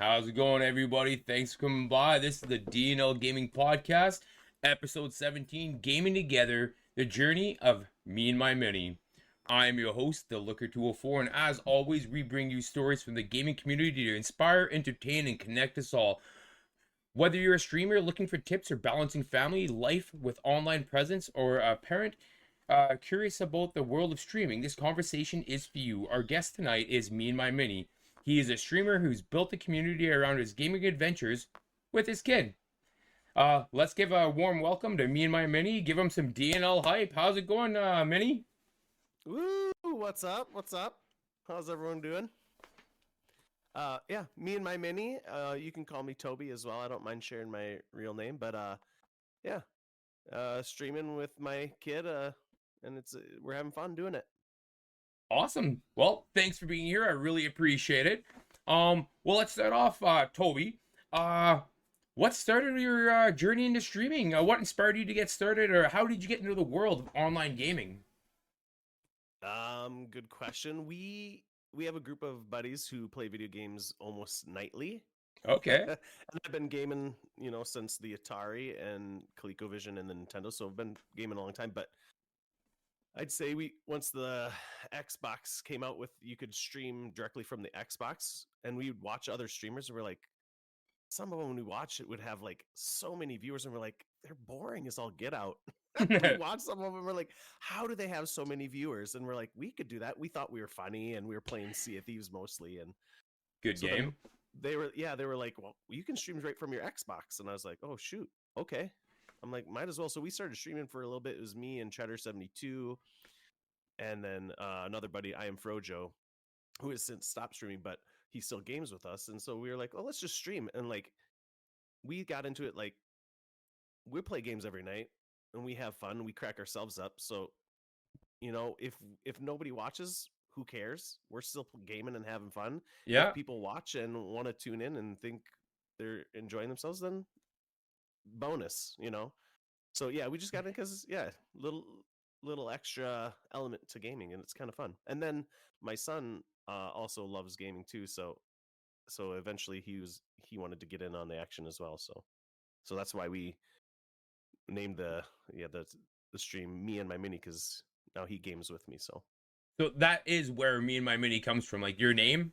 How's it going, everybody? Thanks for coming by. This is the D&L Gaming Podcast, episode 17, Gaming Together, the Journey of Me and My Mini. I am your host, the Looker 204, and as always, we bring you stories from the gaming community to inspire, entertain, and connect us all. Whether you're a streamer looking for tips or balancing family life with online presence, or a parent curious about the world of streaming, this conversation is for you. Our guest tonight is Me and My Mini. He is a streamer who's built a community around his gaming adventures with his kid. Let's give a warm welcome to Me and My Mini. Give him some DNL hype. How's it going, Mini? Woo! What's up? What's up? How's everyone doing? Yeah, Me and My Mini. You can call me Toby as well. I don't mind sharing my real name, but yeah, streaming with my kid, and we're having fun doing it. Awesome. Well, thanks for being here. I really appreciate it. Well, let's start off, Toby. What started your journey into streaming? What inspired you to get started, or how did you get into the world of online gaming? Good question. We have a group of buddies who play video games almost nightly. Okay. And I've been gaming, since the Atari and ColecoVision and the Nintendo, so I've been gaming a long time, but I'd say once the Xbox came out with you could stream directly from the Xbox, and we would watch other streamers, and we're like, some of them when we watch it would have like so many viewers, and we're like, they're boring as all get out. We watch some of them, we're like, how do they have so many viewers? And we're like, we could do that. We thought we were funny, and we were playing Sea of Thieves mostly, and Good so game. they were like, well, you can stream right from your Xbox, and I was like, oh shoot, okay. I'm like, might as well. So we started streaming for a little bit. It was me and Cheddar72, and then another buddy, I am Frojo, who has since stopped streaming, but he still games with us. And so we were like, oh, let's just stream. And like, we got into it. Like, we play games every night, and we have fun. We crack ourselves up. So, if nobody watches, who cares? We're still gaming and having fun. Yeah. If people watch and want to tune in and think they're enjoying themselves, then bonus. So yeah, we just got in because little extra element to gaming, and it's kind of fun. And then my son also loves gaming too, so eventually he wanted to get in on the action as well. So that's why we named the stream Me and My Mini, because now he games with me. So that is where Me and My Mini comes from, like your name.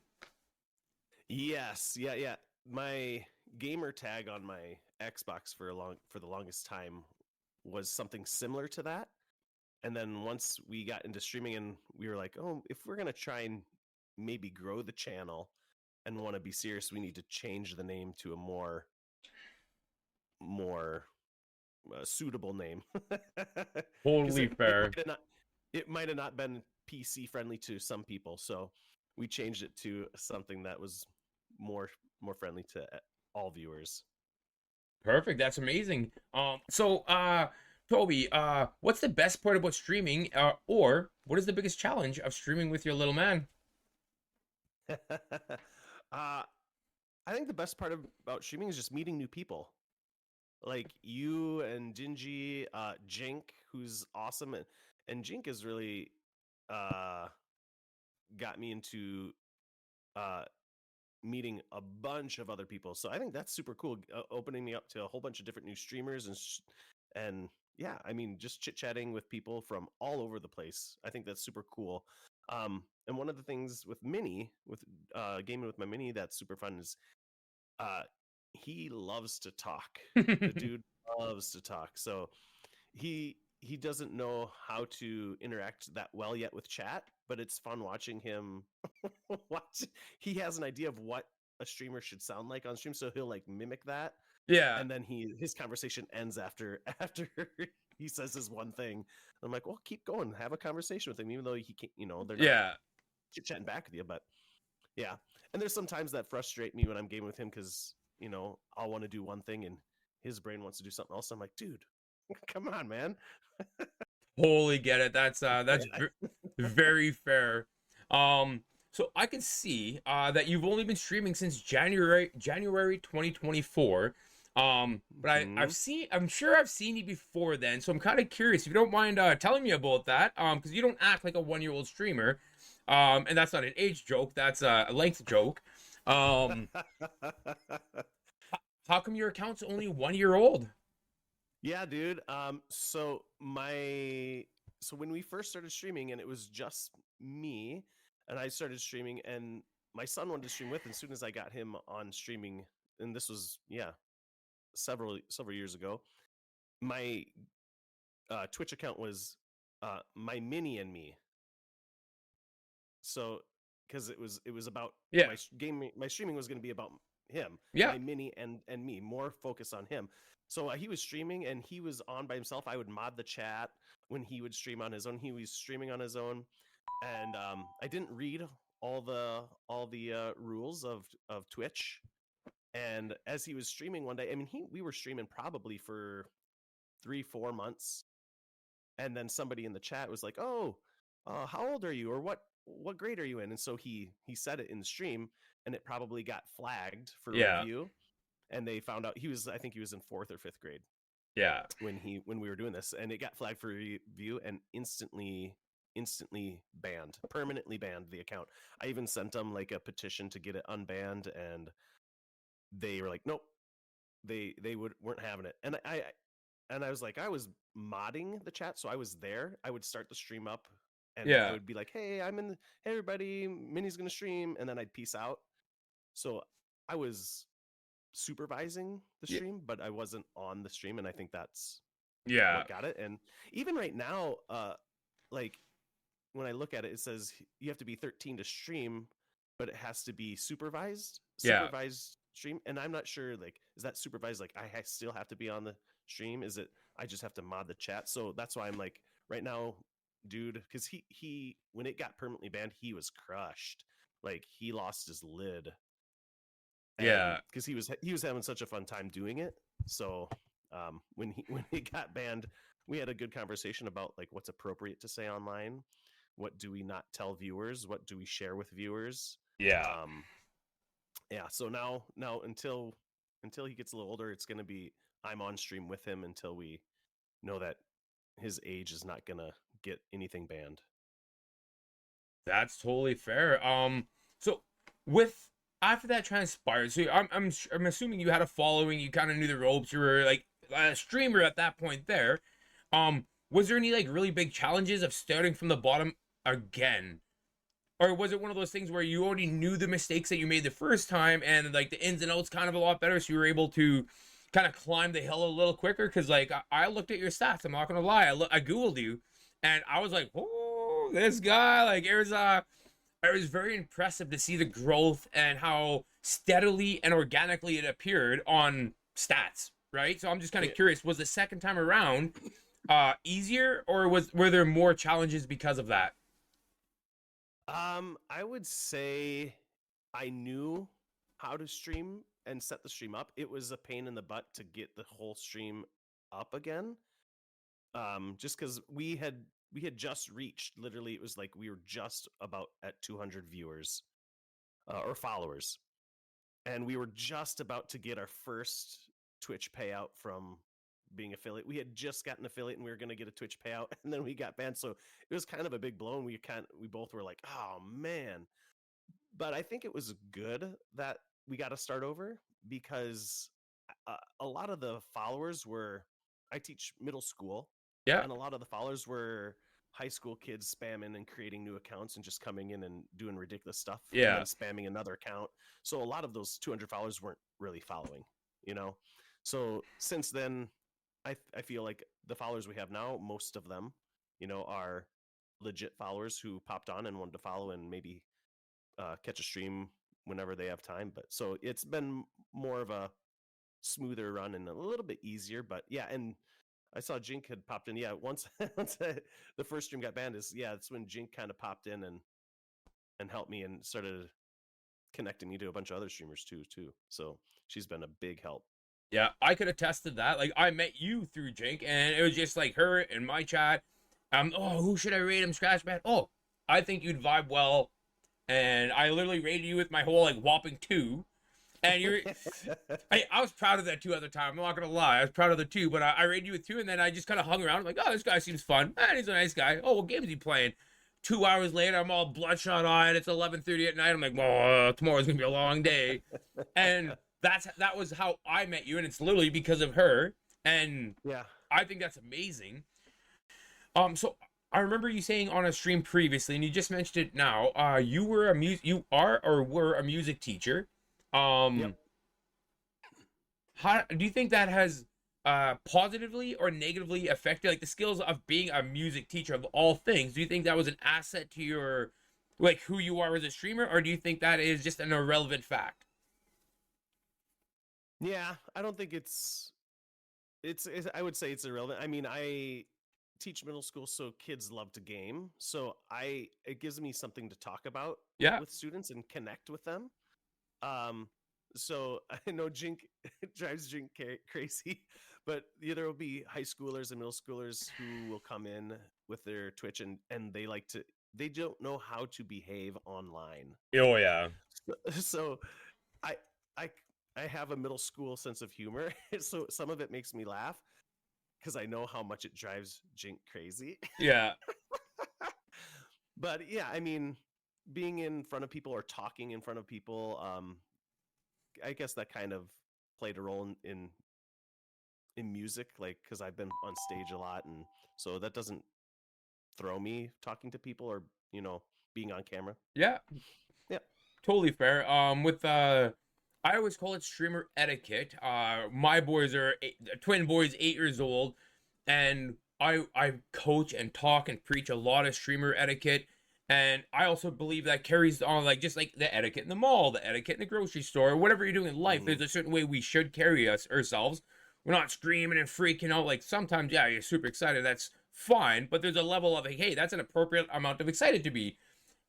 yes, yeah. My gamer tag on my Xbox for the longest time was something similar to that. And then once we got into streaming, and we were like, oh, if we're going to try and maybe grow the channel and want to be serious, we need to change the name to a more suitable name. Totally fair. It might have not been PC friendly to some people. So we changed it to something that was more friendly to all viewers. Perfect. That's amazing. So Toby, what's the best part about streaming, or what is the biggest challenge of streaming with your little man? I think the best part about streaming is just meeting new people, like you and Gingy, Jink, who's awesome, and Jink has really got me into meeting a bunch of other people. So I think that's super cool, opening me up to a whole bunch of different new streamers and yeah, I mean, just chit-chatting with people from all over the place. I think that's super cool. And one of the things with gaming with my Mini that's super fun is he loves to talk. The dude loves to talk. So he doesn't know how to interact that well yet with chat, but it's fun watching him he has an idea of what a streamer should sound like on stream, so he'll like mimic that. Yeah. And then his conversation ends after he says his one thing. I'm like, well, keep going, have a conversation with him, even though he can't, they're not chit-chatting back with you. But yeah, and there's sometimes that frustrate me when I'm gaming with him, because I'll want to do one thing and his brain wants to do something else. I'm like, dude, come on, man. Totally get it. That's very fair. So I can see that you've only been streaming since January 2024. But I'm sure I've seen you before then, so I'm kind of curious if you don't mind telling me about that. Because you don't act like a 1-year-old streamer. And that's not an age joke, that's a length joke. Um, how come your account's only 1 year old? Yeah, dude. So when we first started streaming, and it was just me, and I started streaming, and my son wanted to stream with. And as soon as I got him on streaming, and this was several years ago, my Twitch account was my mini and me. So because it was about Yeah, my streaming was going to be about him, yeah, my mini and me, more focus on him. So he was streaming and he was on by himself. I would mod the chat when he would stream on his own. He was streaming on his own, and I didn't read all the rules of Twitch. And as he was streaming one day, I mean, we were streaming probably for 3-4 months, and then somebody in the chat was like, "Oh, how old are you, or what grade are you in?" And so he said it in the stream, and it probably got flagged for yeah, review, and they found out I think he was in fourth or fifth grade yeah, when we were doing this, and it got flagged for review and instantly banned, permanently banned the account. I even sent them like a petition to get it unbanned, and they were like, "Nope." Weren't having it, and I was like, I was modding the chat, so I was there. I would start the stream up, and I yeah, would be like, "Hey, hey everybody, Minnie's gonna stream," and then I'd peace out. So I was supervising the yeah, stream, but I wasn't on the stream, and I think that's yeah, what got it. And even right now, like when I look at it, it says you have to be 13 to stream, but it has to be yeah. supervised stream. And I'm not sure, like, is that supervised? Like, still have to be on the stream? Is it, I just have to mod the chat? So that's why I'm like, right now, dude, because when it got permanently banned, he was crushed. Like, he lost his lid, and Yeah, because he was having such a fun time doing it. So when he got banned, we had a good conversation about like what's appropriate to say online, what do we not tell viewers, what do we share with viewers. yeah. um yeah, so now until he gets a little older, it's going to be I'm on stream with him until we know that his age is not going to get anything banned. That's totally fair. So with after that transpired, so I'm assuming you had a following, you kind of knew the ropes, you were like a streamer at that point there. Was there any like really big challenges of starting from the bottom again? Or was it one of those things where you already knew the mistakes that you made the first time and like the ins and outs kind of a lot better, so you were able to kind of climb the hill a little quicker? Because like I looked at your stats, I'm not gonna lie, I googled you, and I was like, oh, this guy, like it was very impressive to see the growth and how steadily and organically it appeared on stats, right? So I'm just kind of Yeah. curious, was the second time around easier, or were there more challenges because of that? I would say I knew how to stream and set the stream up. It was a pain in the butt to get the whole stream up again. Just because we had just reached, literally, it was like we were just about at 200 viewers or followers, and we were just about to get our first Twitch payout from being affiliate. We had just gotten affiliate, and we were going to get a Twitch payout, and then we got banned. So it was kind of a big blow, and we both were like, "Oh man." But I think it was good that we got to start over, because a lot of the followers were, I teach middle school, Yeah, and a lot of the followers were high school kids spamming and creating new accounts and just coming in and doing ridiculous stuff and then yeah, spamming another account. So a lot of those 200 followers weren't really following, you know? So since then, I feel like the followers we have now, most of them, are legit followers who popped on and wanted to follow and maybe catch a stream whenever they have time. But so it's been more of a smoother run and a little bit easier. But yeah, and I saw Jink had popped in. Yeah, once the first stream got banned, it's when Jink kind of popped in and helped me and started connecting me to a bunch of other streamers too. So she's been a big help. yeah. I could attest to that. Like I met you through Jink, and it was just like her in my chat. Oh, who should I rate him? Scratch man. Oh, I think you'd vibe well, and I literally rated you with my whole like whopping 2. And I was proud of that 2 at the time. I'm not gonna lie, I was proud of the 2, but I rated you with 2, and then I just kind of hung around like, oh, this guy seems fun, and he's a nice guy. Oh, what game is he playing? 2 hours later, I'm all bloodshot eyed. It's 11:30 at night. I'm like, well, tomorrow's gonna be a long day, and that was how I met you, and it's literally because of her, and Yeah. I think that's amazing. So I remember you saying on a stream previously, and you just mentioned it now. You are or were a music teacher. Yep. Um, how do you think that has positively or negatively affected like the skills of being a music teacher of all things? Do you think that was an asset to your like who you are as a streamer, or do you think that is just an irrelevant fact? Yeah, I don't think it's I would say it's irrelevant. I mean, I teach middle school, so kids love to game. So I it gives me something to talk about Yeah. with students and connect with them. Um, so I know Jink drives Jink crazy, but there will be high schoolers and middle schoolers who will come in with their Twitch and they don't know how to behave online. Oh yeah. So I I I have a middle school sense of humor, so some of it makes me laugh because I know how much it drives Jink crazy. Yeah. But yeah, I mean, being in front of people or talking in front of people, I guess that kind of played a role in music, like because I've been on stage a lot, and so that doesn't throw me talking to people or being on camera. Yeah. Yeah. Totally fair. With I always call it streamer etiquette. My boys are twin boys, 8 years old, and I coach and talk and preach a lot of streamer etiquette. And I also believe that carries on like just like the etiquette in the mall, the etiquette in the grocery store, whatever you're doing in life. Hmm. There's a certain way we should carry ourselves. We're not screaming and freaking out. Like sometimes, yeah, you're super excited. That's fine, but there's a level of like, hey, that's an appropriate amount of excited to be,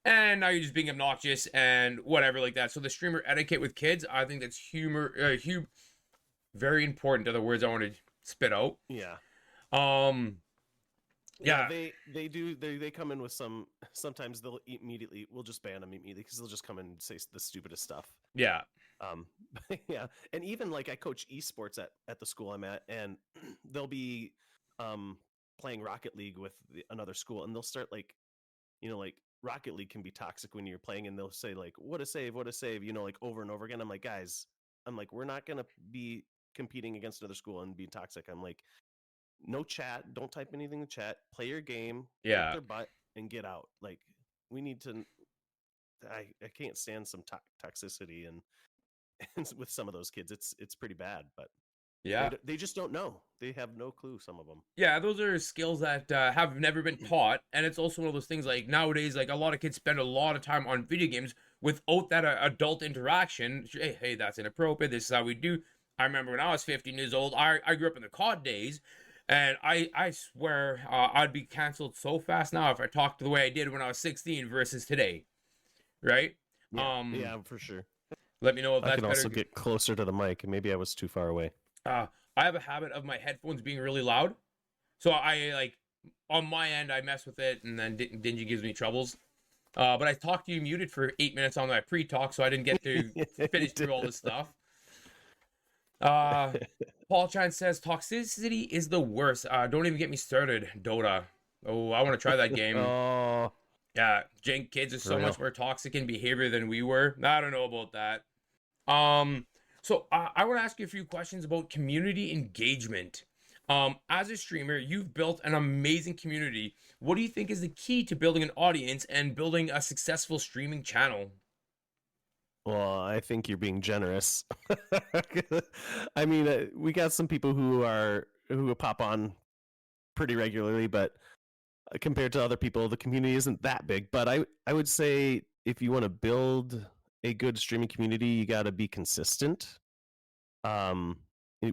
and now you're just being obnoxious and whatever like that. So the streamer etiquette with kids, I think that's very important. To the words I want to spit out. Yeah. Um, Yeah, yeah, they come in with sometimes they'll immediately we'll just ban them immediately because they'll just come and say the stupidest stuff. yeah, Um, yeah, and even like I coach esports at the school I'm at, and they'll be um playing Rocket League with another school, and they'll start like like Rocket League can be toxic when you're playing, and they'll say like what a save, like over and over again. I'm like, guys, I'm like, we're not gonna be competing against another school and be toxic. I'm like, no chat, don't type anything in chat, play your game, kick yeah, their butt, and get out. Like we need to. I can't stand some toxicity and with some of those kids, it's pretty bad. But yeah. they just don't know. They have no clue. Some of them. Yeah, those are skills that have never been taught, and it's also one of those things like nowadays, like a lot of kids spend a lot of time on video games without that adult interaction. Hey, that's inappropriate. This is how we do. I remember when I was 15 years old, I grew up in the COD days, and I swear I'd be canceled so fast now if I talked the way I did when I was 16 versus today, right? Yeah, Um, yeah, for sure. Let me know if I that's can better. also get closer to the mic, and maybe I was too far away. Uh, I have a habit of my headphones being really loud. So I like on my end I mess with it, and then Dingy gives me troubles. But I talked to you muted for 8 minutes on my pre-talk, so I didn't get to You finish through all did. this stuff. Uh, Paul Chan says toxicity is the worst. Don't even get me started, Dota. Oh, I want to try that game. Oh, Yeah, Jank kids are for so much real. more toxic in behavior than we were. I don't know about that. So I want to ask you a few questions about community engagement. As a streamer, you've built an amazing community. What do you think is the key to building an audience and building a successful streaming channel? Well, I think you're being generous. I mean, we got some people who pop on pretty regularly, but compared to other people, the community isn't that big. But I would say if you want to build a good streaming community, you got to be consistent um,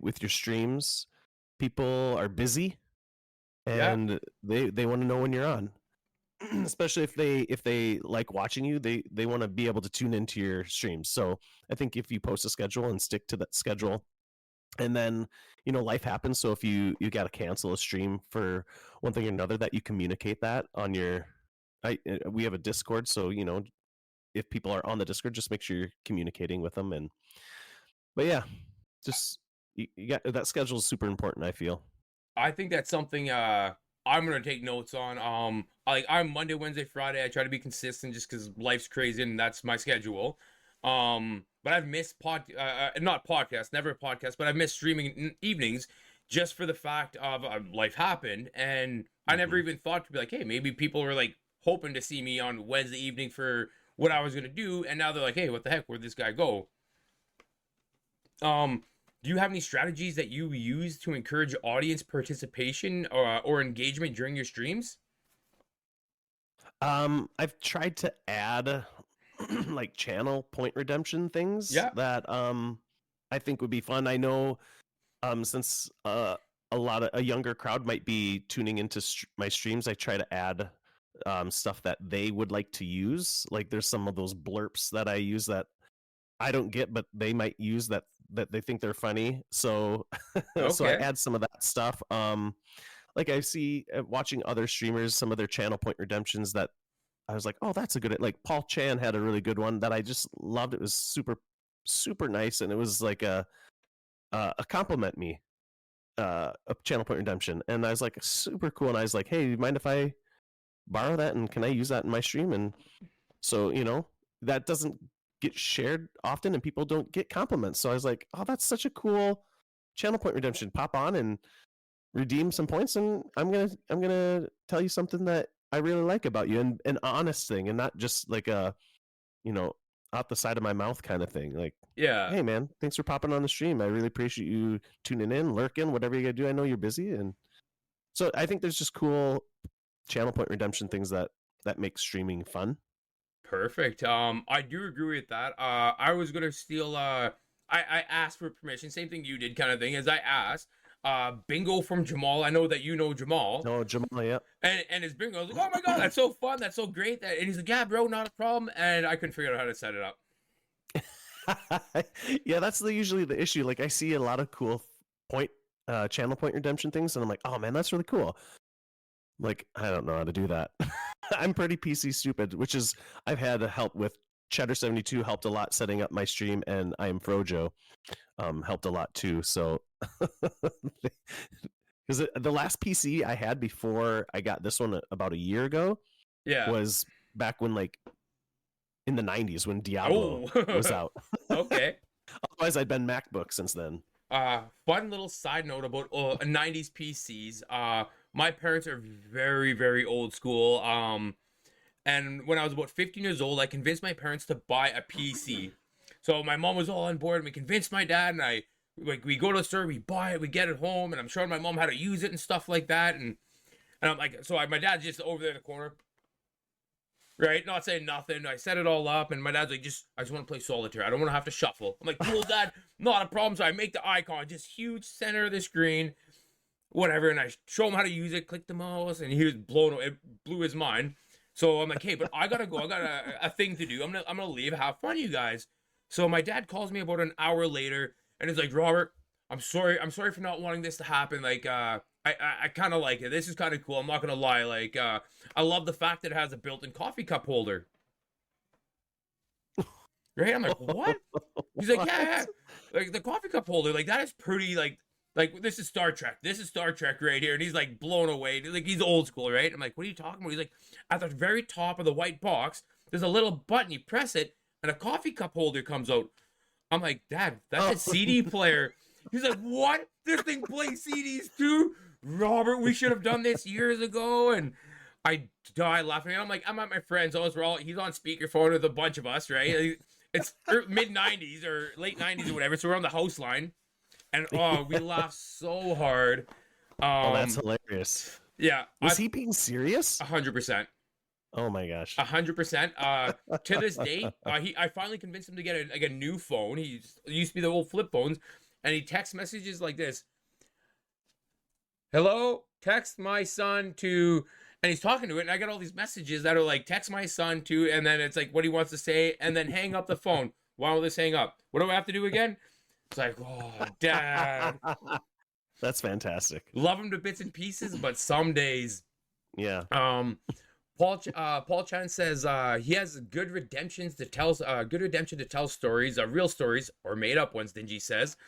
with your streams. People are busy Yeah, and they want to know when you're on. Especially if they like watching you, they want to be able to tune into your streams. So I think if you post a schedule and stick to that schedule, and then life happens. So if you got to cancel a stream for one thing or another, that you communicate that on your. We have a Discord, so if people are on the Discord, just make sure you're communicating with them. But yeah, just you got that schedule is super important. I feel. I think that's something I I'm gonna take notes on. Like I'm Monday, Wednesday, Friday. I try to be consistent just because life's crazy and that's my schedule. But I've missed not podcasts, never podcast, but I've missed streaming evenings just for the fact of life happened, and I never even thought to be like, hey, maybe people were like hoping to see me on Wednesday evening for what I was gonna do, and now they're like, hey, what the heck, where'd this guy go? Do you have any strategies that you use to encourage audience participation or engagement during your streams? I've tried to add like channel point redemption things Yeah. that I think would be fun. I know since a younger crowd might be tuning into my streams, I try to add stuff that they would like to use. Like there's some of those blurps that I use that I don't get, but they might use that they think they're funny. So so I Okay. add some of that stuff. Like I see watching other streamers, some of their channel point redemptions that I was like, oh, that's a good. Like Paul Chan had a really good one that I just loved. It was super nice, and it was like a compliment me, a channel point redemption, and I was like super cool. And I was like, hey, you mind if I borrow that and can I use that in my stream? And so that doesn't get shared often, and people don't get compliments. So I was like, oh, that's such a cool channel point redemption. Pop on and redeem some points, and I'm gonna tell you something that I really like about you, and an honest thing, and not just like a out the side of my mouth kind of thing. Like, Yeah. hey man, thanks for popping on the stream. I really appreciate you tuning in, lurking, whatever you gotta do. I know you're busy, and so I think there's just cool channel point redemption things that make streaming fun. Perfect. I do agree with that. I was gonna steal. I asked for permission. Same thing you did, kind of thing. As I asked, bingo from Jamal. I know that you know Jamal. Oh, Jamal, yeah. And his bingo, I was like, oh my god, that's so fun, that's so great. And he's like, yeah, bro, not a problem. And I couldn't figure out how to set it up. Yeah, that's usually the issue. Like I see a lot of cool channel point redemption things, and I'm like, oh man, that's really cool. Like I don't know how to do that. I'm pretty PC stupid, which is I've had help with. Cheddar72 helped a lot setting up my stream, and I am Frojo helped a lot too. So because the last PC I had before I got this one about a year ago was back when like in the 90s when Diablo was out. Okay. Otherwise I'd been MacBook since then. Fun little side note about 90s PCs. My parents are very, very old school. And when I was about 15 years old, I convinced my parents to buy a PC. So my mom was all on board, and we convinced my dad, and we go to the store, we buy it, we get it home, and I'm showing my mom how to use it and stuff like that. And I'm like, so my dad's just over there in the corner, right? Not saying nothing. I set it all up, and my dad's like, I just want to play solitaire. I don't want to have to shuffle. I'm like, cool, Dad, not a problem. So I make the icon, just huge center of the screen, whatever, and I show him how to use it, click the mouse, and he was blown away. It blew his mind. So I'm like, hey, but I gotta go. I got a thing to do. I'm gonna leave. Have fun, you guys. So my dad calls me about an hour later, and he's like, Robert, I'm sorry for not wanting this to happen. Like, I kind of like it. This is kind of cool. I'm not gonna lie. Like, I love the fact that it has a built-in coffee cup holder. Right? I'm like, what? He's like, yeah. Like the coffee cup holder, like that is pretty like this is Star Trek. This is Star Trek right here. And he's like blown away. Like he's old school, right? I'm like, what are you talking about? He's like, at the very top of the white box, there's a little button. You press it, and a coffee cup holder comes out. I'm like, Dad, that's a CD player. He's like, what? This thing plays CDs too? Robert, we should have done this years ago. And I die laughing. I'm like, I'm at my friend's house. He's on speakerphone with a bunch of us, right? It's mid 90s or late 90s or whatever. So we're on the house line. And we laughed so hard. Oh, that's hilarious. Yeah. Was he being serious? 100%. Oh my gosh. 100%. To this day, I finally convinced him to get a new phone. He used to be the old flip phones, and he text messages like this. Hello, text my son to, and he's talking to it, and I get all these messages that are like, text my son to, and then it's like what he wants to say, and then hang up the phone. Why will this hang up? What do I have to do again? It's like, oh, Dad. That's fantastic. Love him to bits and pieces, but some days. Yeah. Paul Chan says he has good redemption to tell stories, real stories or made up ones. Dingy says,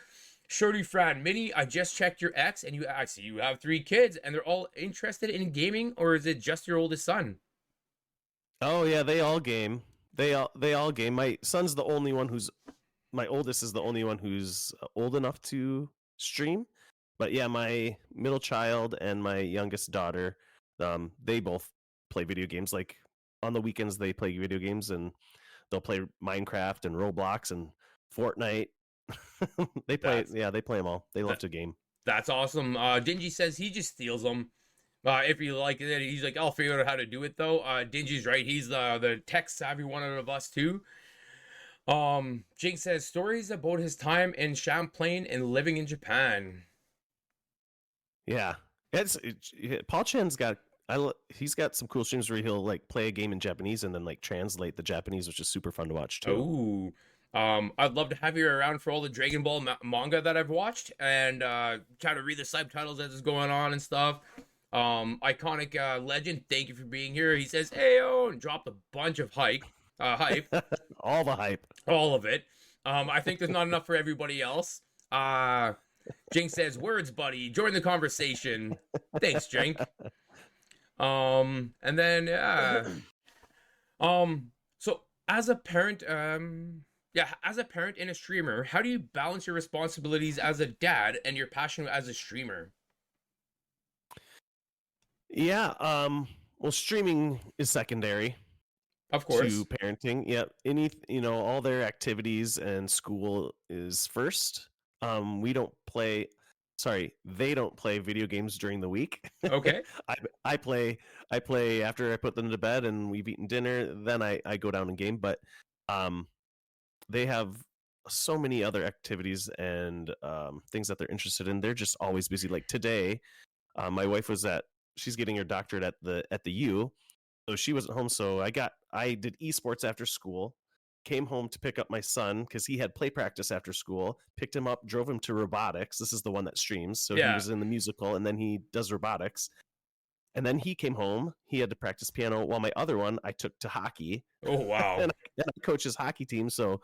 Shorty Fran Mini, I just checked your ex, and I see you have 3 kids, and they're all interested in gaming, or is it just your oldest son? Oh yeah, they all game. They all game. My son's the only one who's my oldest is the only one who's old enough to stream. But yeah, my middle child and my youngest daughter, they both play video games. Like on the weekends, they play video games and they'll play Minecraft and Roblox and Fortnite. They play, That's yeah, they play them all. They love that, to game. that's awesome. Dingy says he just steals them. If you like it, he's like, I'll figure out how to do it though. Dingy's right. He's the tech savvy one out of us too. Jake says stories about his time in Champlain and living in Japan. Yeah, Paul Chan's got. He's got some cool streams where he'll like play a game in Japanese and then like translate the Japanese, which is super fun to watch too. Oh, I'd love to have you around for all the Dragon Ball manga that I've watched and try to read the subtitles as it's going on and stuff. Iconic legend, thank you for being here. He says, "Heyo," and dropped a bunch of hype, All the hype. all of it. I think there's not enough for everybody else. Jink says, "Words, buddy. Join the conversation." Thanks, Jink. And then so as a parent, as a parent and a streamer, how do you balance your responsibilities as a dad and your passion as a streamer? Yeah. Well, streaming is secondary Of course. to parenting. Yeah. All their activities and school is first. We don't play. Sorry, they don't play video games during the week. Okay. I, I play. I play after I put them to bed and we've eaten dinner. Then I go down and game. But um, they have so many other activities and things that they're interested in. They're just always busy. Like today, my wife was she's getting her doctorate at the U, so she wasn't home. So I did esports after school, came home to pick up my son because he had play practice after school, picked him up, drove him to robotics. This is the one that streams. So he Yeah. was in the musical and then he does robotics. And then he came home. He had to practice piano while my other one I took to hockey. Oh wow. and I coach his hockey team. So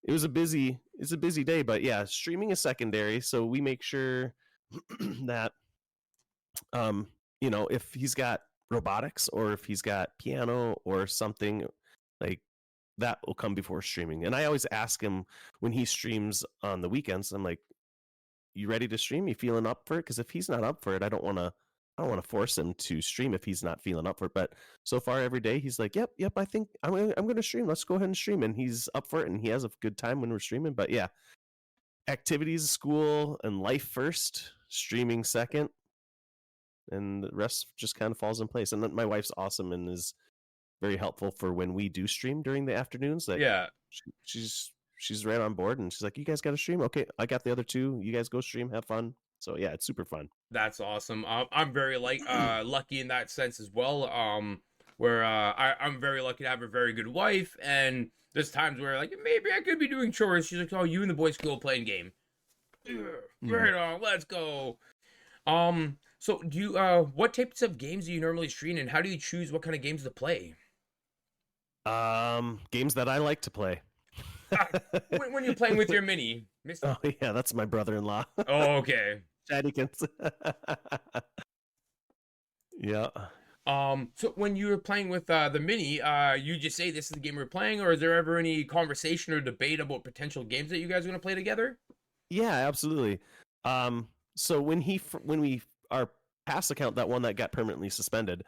it's a busy day, but yeah, streaming is secondary. So we make sure that if he's got robotics or if he's got piano or something like that will come before streaming. And I always ask him when he streams on the weekends, I'm like, you ready to stream? You feeling up for it? Because if he's not up for it, I don't want to force him to stream if he's not feeling up for it. But so far every day he's like, yep, I think I'm going to stream. Let's go ahead and stream. And he's up for it and he has a good time when we're streaming. But yeah, activities, school, and life first, streaming second, and the rest just kind of falls in place. And then my wife's awesome and is very helpful for when we do stream during the afternoons. Like Yeah. she's right on board and she's like, you guys got to stream? Okay, I got the other two. You guys go stream, have fun. So yeah, it's super fun. That's awesome. I'm very lucky in that sense as well. Where I'm very lucky to have a very good wife, and there's times where like maybe I could be doing chores. She's like, "Oh, you and the boys go playing game." Right on, let's go. So do you what types of games do you normally stream, and how do you choose what kind of games to play? Games that I like to play. When you're playing with your mini, Mr. Oh yeah, that's my brother-in-law. Oh, okay. Shaddykins. Yeah. So when you were playing with the mini, you just say this is the game we're playing, or is there ever any conversation or debate about potential games that you guys are gonna play together? Yeah, absolutely. So when we our past account, that one that got permanently suspended,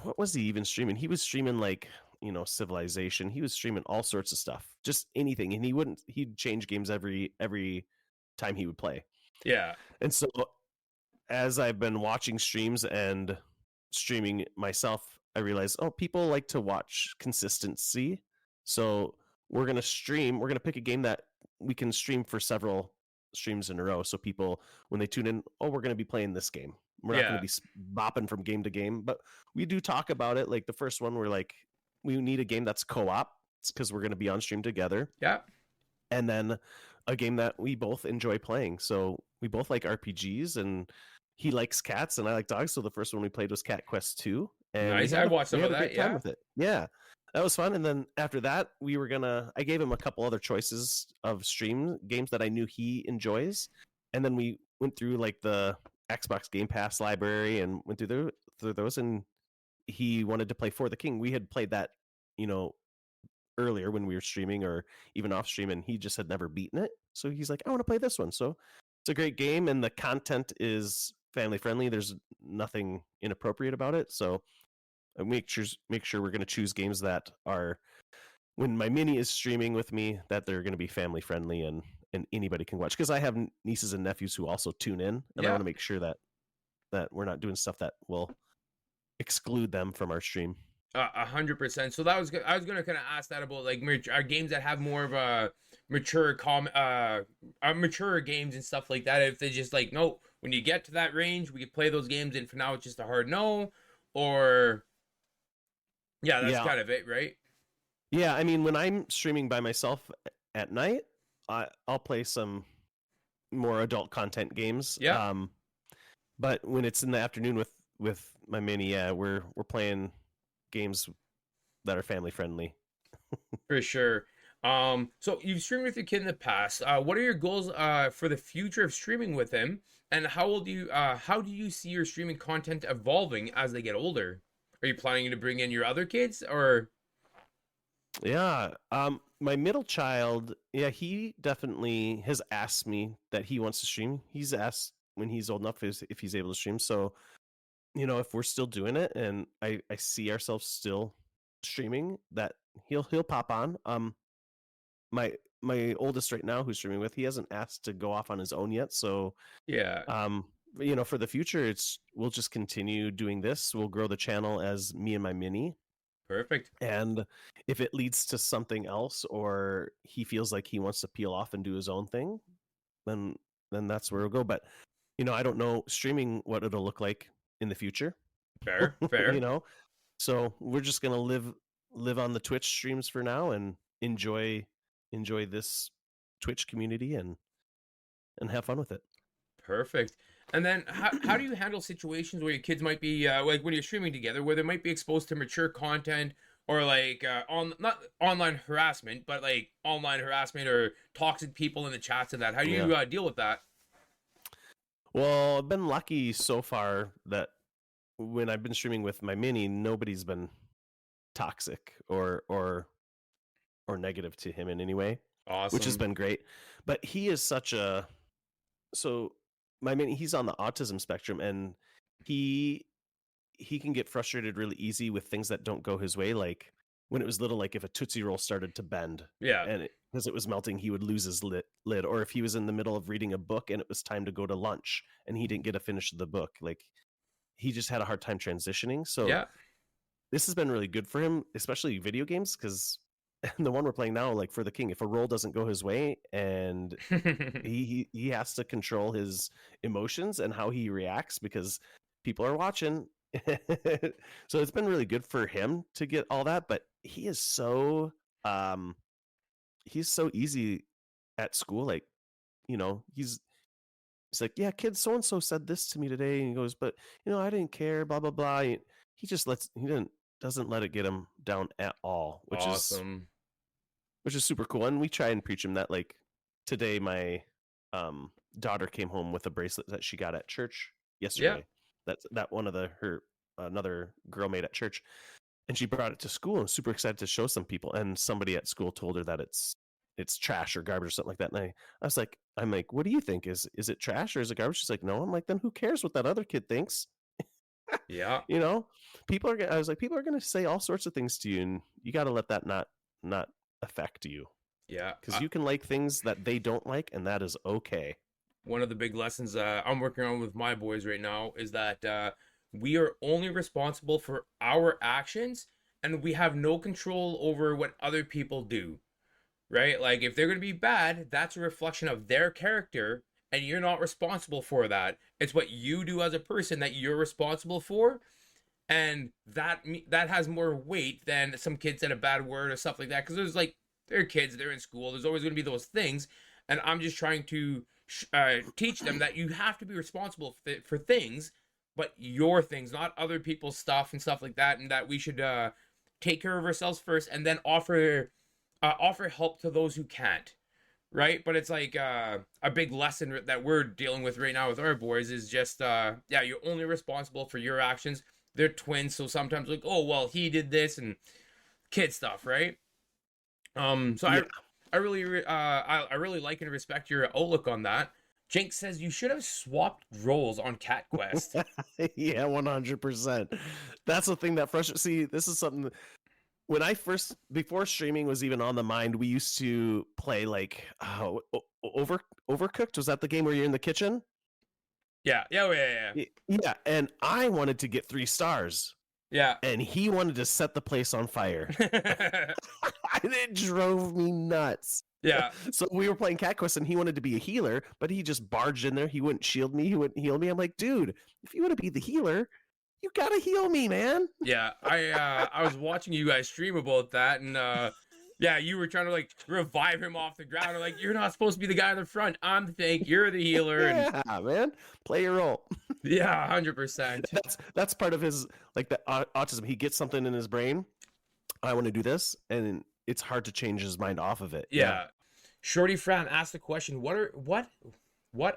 what was he even streaming? He was streaming like Civilization. He was streaming all sorts of stuff, just anything, and he'd change games every time he would play. Yeah. And so as I've been watching streams and streaming myself, I realized, people like to watch consistency. So we're going to pick a game that we can stream for several streams in a row. So people, when they tune in, we're going to be playing this game. We're not going to be bopping from game to game, but we do talk about it. Like the first one, we're like, we need a game that's co-op. It's because we're going to be on stream together. Yeah. And then a game that we both enjoy playing. So we both like RPGs, and he likes cats and I like dogs. So the first one we played was Cat Quest 2. And Nice. I watched some of that. Time with it. Yeah. that was fun. And then after that, I gave him a couple other choices of stream games that I knew he enjoys. And then we went through like the Xbox Game Pass library and went through those. And he wanted to play For the King. We had played that, you know, earlier when we were streaming or even off stream, and he just had never beaten it. So he's like, I want to play this one. So it's a great game, and the content is family friendly. There's nothing inappropriate about it. So make sure we're going to choose games that are, when my mini is streaming with me, that they're going to be family friendly and anybody can watch, because I have nieces and nephews who also tune in, and I want to make sure that we're not doing stuff that will exclude them from our stream. 100%. So that was I was gonna kind of ask that about like games that have more of a mature mature games and stuff like that. If they just like, no, when you get to that range, we can play those games, and for now it's just a hard no, or yeah, that's Yeah. kind of it, right? Yeah, I mean, when I'm streaming by myself at night, I'll play some more adult content games. Yeah, But when it's in the afternoon with my mini, yeah, we're playing games that are family friendly. for sure. So you've streamed with your kid in the past. What are your goals for the future of streaming with him? And how do you see your streaming content evolving as they get older? Are you planning to bring in your other kids or Yeah. My middle child, yeah, he definitely has asked me that he wants to stream. He's asked when he's old enough if he's able to stream. So, you know, if we're still doing it and I see ourselves still streaming, that he'll pop on. My my oldest right now who's streaming with, he hasn't asked to go off on his own yet. So yeah, um you know, for the future, we'll just continue doing this. We'll grow the channel as Me and My Mini, perfect. and if it leads to something else, or he feels like he wants to peel off and do his own thing, then that's where we'll go. But you know, I don't know streaming what it'll look like in the future. Fair, You fair. know, so we're just gonna live on the Twitch streams for now and enjoy this Twitch community and have fun with it. Perfect. And then how do you handle situations where your kids might be like when you're streaming together where they might be exposed to mature content or like on not online harassment but like online harassment or toxic people in the chats and that. How do Yeah. you deal with that? Well, I've been lucky so far that when I've been streaming with my mini, nobody's been toxic or negative to him in any way, which has Awesome. been great. But he is such a so my mini, he's on the autism spectrum, and he he can get frustrated really easy with things that don't go his way. Like when it was little, like if a Tootsie Roll started to bend Yeah. and because it was melting, he would lose his lid. Or if he was in the middle of reading a book and it was time to go to lunch and he didn't get to finish the book, like he just had a hard time transitioning. So Yeah. this has been really good for him, especially video games, because the one we're playing now, like For the King, if a roll doesn't go his way and he has to control his emotions and how he reacts because people are watching. So it's been really good for him to get all that, but um he's so easy at school. Like, you know, he's like, yeah, kid so and so said this to me today, and he goes, but you know, I didn't care, blah blah blah. He just doesn't let it get him down at all, Awesome. which is super cool. And we try and preach him that. Like today, my daughter came home with a bracelet that she got at church Yeah. yesterday. That one of her another girl made at church, and she brought it to school and was super excited to show some people. And somebody at school told her that it's trash or garbage or something like that. And I'm like, what do you think? Is it trash or is it garbage? She's like, no. I'm like, then who cares what that other kid thinks? Yeah. You know, I was like, people are going to say all sorts of things to you, and you got to let that not affect you, Yeah. because you can like things that they don't like, and that is okay. One of the big lessons I'm working on with my boys right now is that we are only responsible for our actions and we have no control over what other people do, right? Like if they're going to be bad, that's a reflection of their character and you're not responsible for that. It's what you do as a person that you're responsible for, and that has more weight than some kid said a bad word or stuff like that, because there's like they're kids, they're in school, there's always going to be those things, and I'm just trying to teach them that you have to be responsible for things, but your things, not other people's stuff and stuff like that, and that we should take care of ourselves first and then offer help to those who can't, right? But it's like a big lesson that we're dealing with right now with our boys is just yeah, you're only responsible for your actions. They're twins, so sometimes like, oh well, he did this and kid stuff, right? So Yeah. I really like and respect your outlook on that. Jinx says you should have swapped roles on Cat Quest. Yeah, 100%. That's the thing that frustrates. See, this is something when I first, before streaming was even on the mind, we used to play like Overcooked. Was that the game where you're in the kitchen? Yeah, yeah, yeah, Yeah, and I wanted to get 3 stars, yeah, and he wanted to set the place on fire. yeah. And it drove me nuts. Yeah, So we were playing Cat Quest, and he wanted to be a healer, but he just barged in there. He wouldn't shield me. He wouldn't heal me. I'm like, dude, if you want to be the healer, you gotta heal me, man. yeah. I was watching you guys stream about that, and yeah, you were trying to like revive him off the ground. Like you're not supposed to be the guy in the front. I'm the tank. You're the healer, and Yeah, man, play your role. yeah, 100%. That's part of his like the autism. He gets something in his brain. I want to do this, and it's hard to change his mind off of it. Yeah. Shorty Fran asked the question, what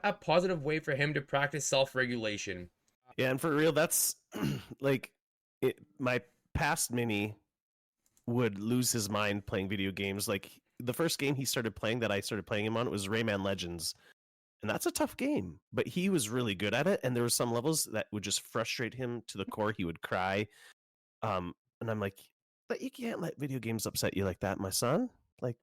a positive way for him to practice self-regulation. Yeah, and for real, that's like my past mini would lose his mind playing video games. Like the first game he started playing that I started playing him on, it was Rayman Legends. And that's a tough game, but he was really good at it. And there were some levels that would just frustrate him to the core. He would cry. And I'm like, but you can't let video games upset you like that, my son. Like,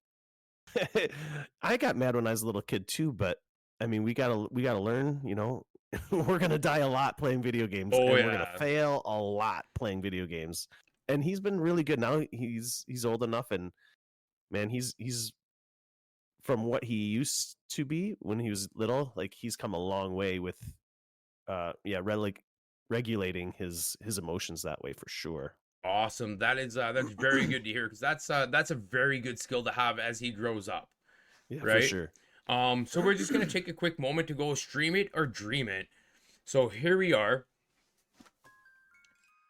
I got mad when I was a little kid too, but I mean, we gotta learn. You know, we're gonna die a lot playing video games, Oh and we're gonna yeah. fail a lot playing video games. And he's been really good now. He's old enough, and man, he's from what he used to be when he was little. Like he's come a long way with, yeah, regulating his emotions that way for sure. Awesome. That's very good to hear because that's a very good skill to have as he grows up, Yeah, for right? sure. So we're just gonna take a quick moment to go stream it or dream it. So here we are.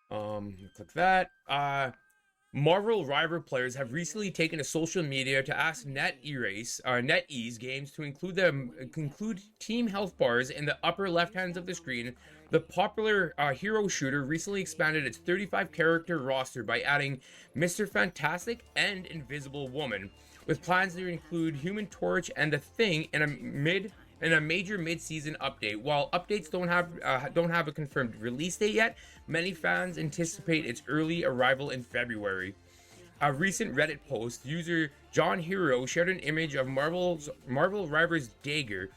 Click that. Marvel Rival players have recently taken to social media to ask NetEase games to include team health bars in the upper left hands of the screen. The popular hero shooter recently expanded its 35 character roster by adding Mr. Fantastic and Invisible Woman, with plans to include Human Torch and the Thing in a major mid-season update. While updates don't have a confirmed release date yet, many fans anticipate its early arrival in February. A recent Reddit post, user John Hero shared an image of Marvel Rivals Dagger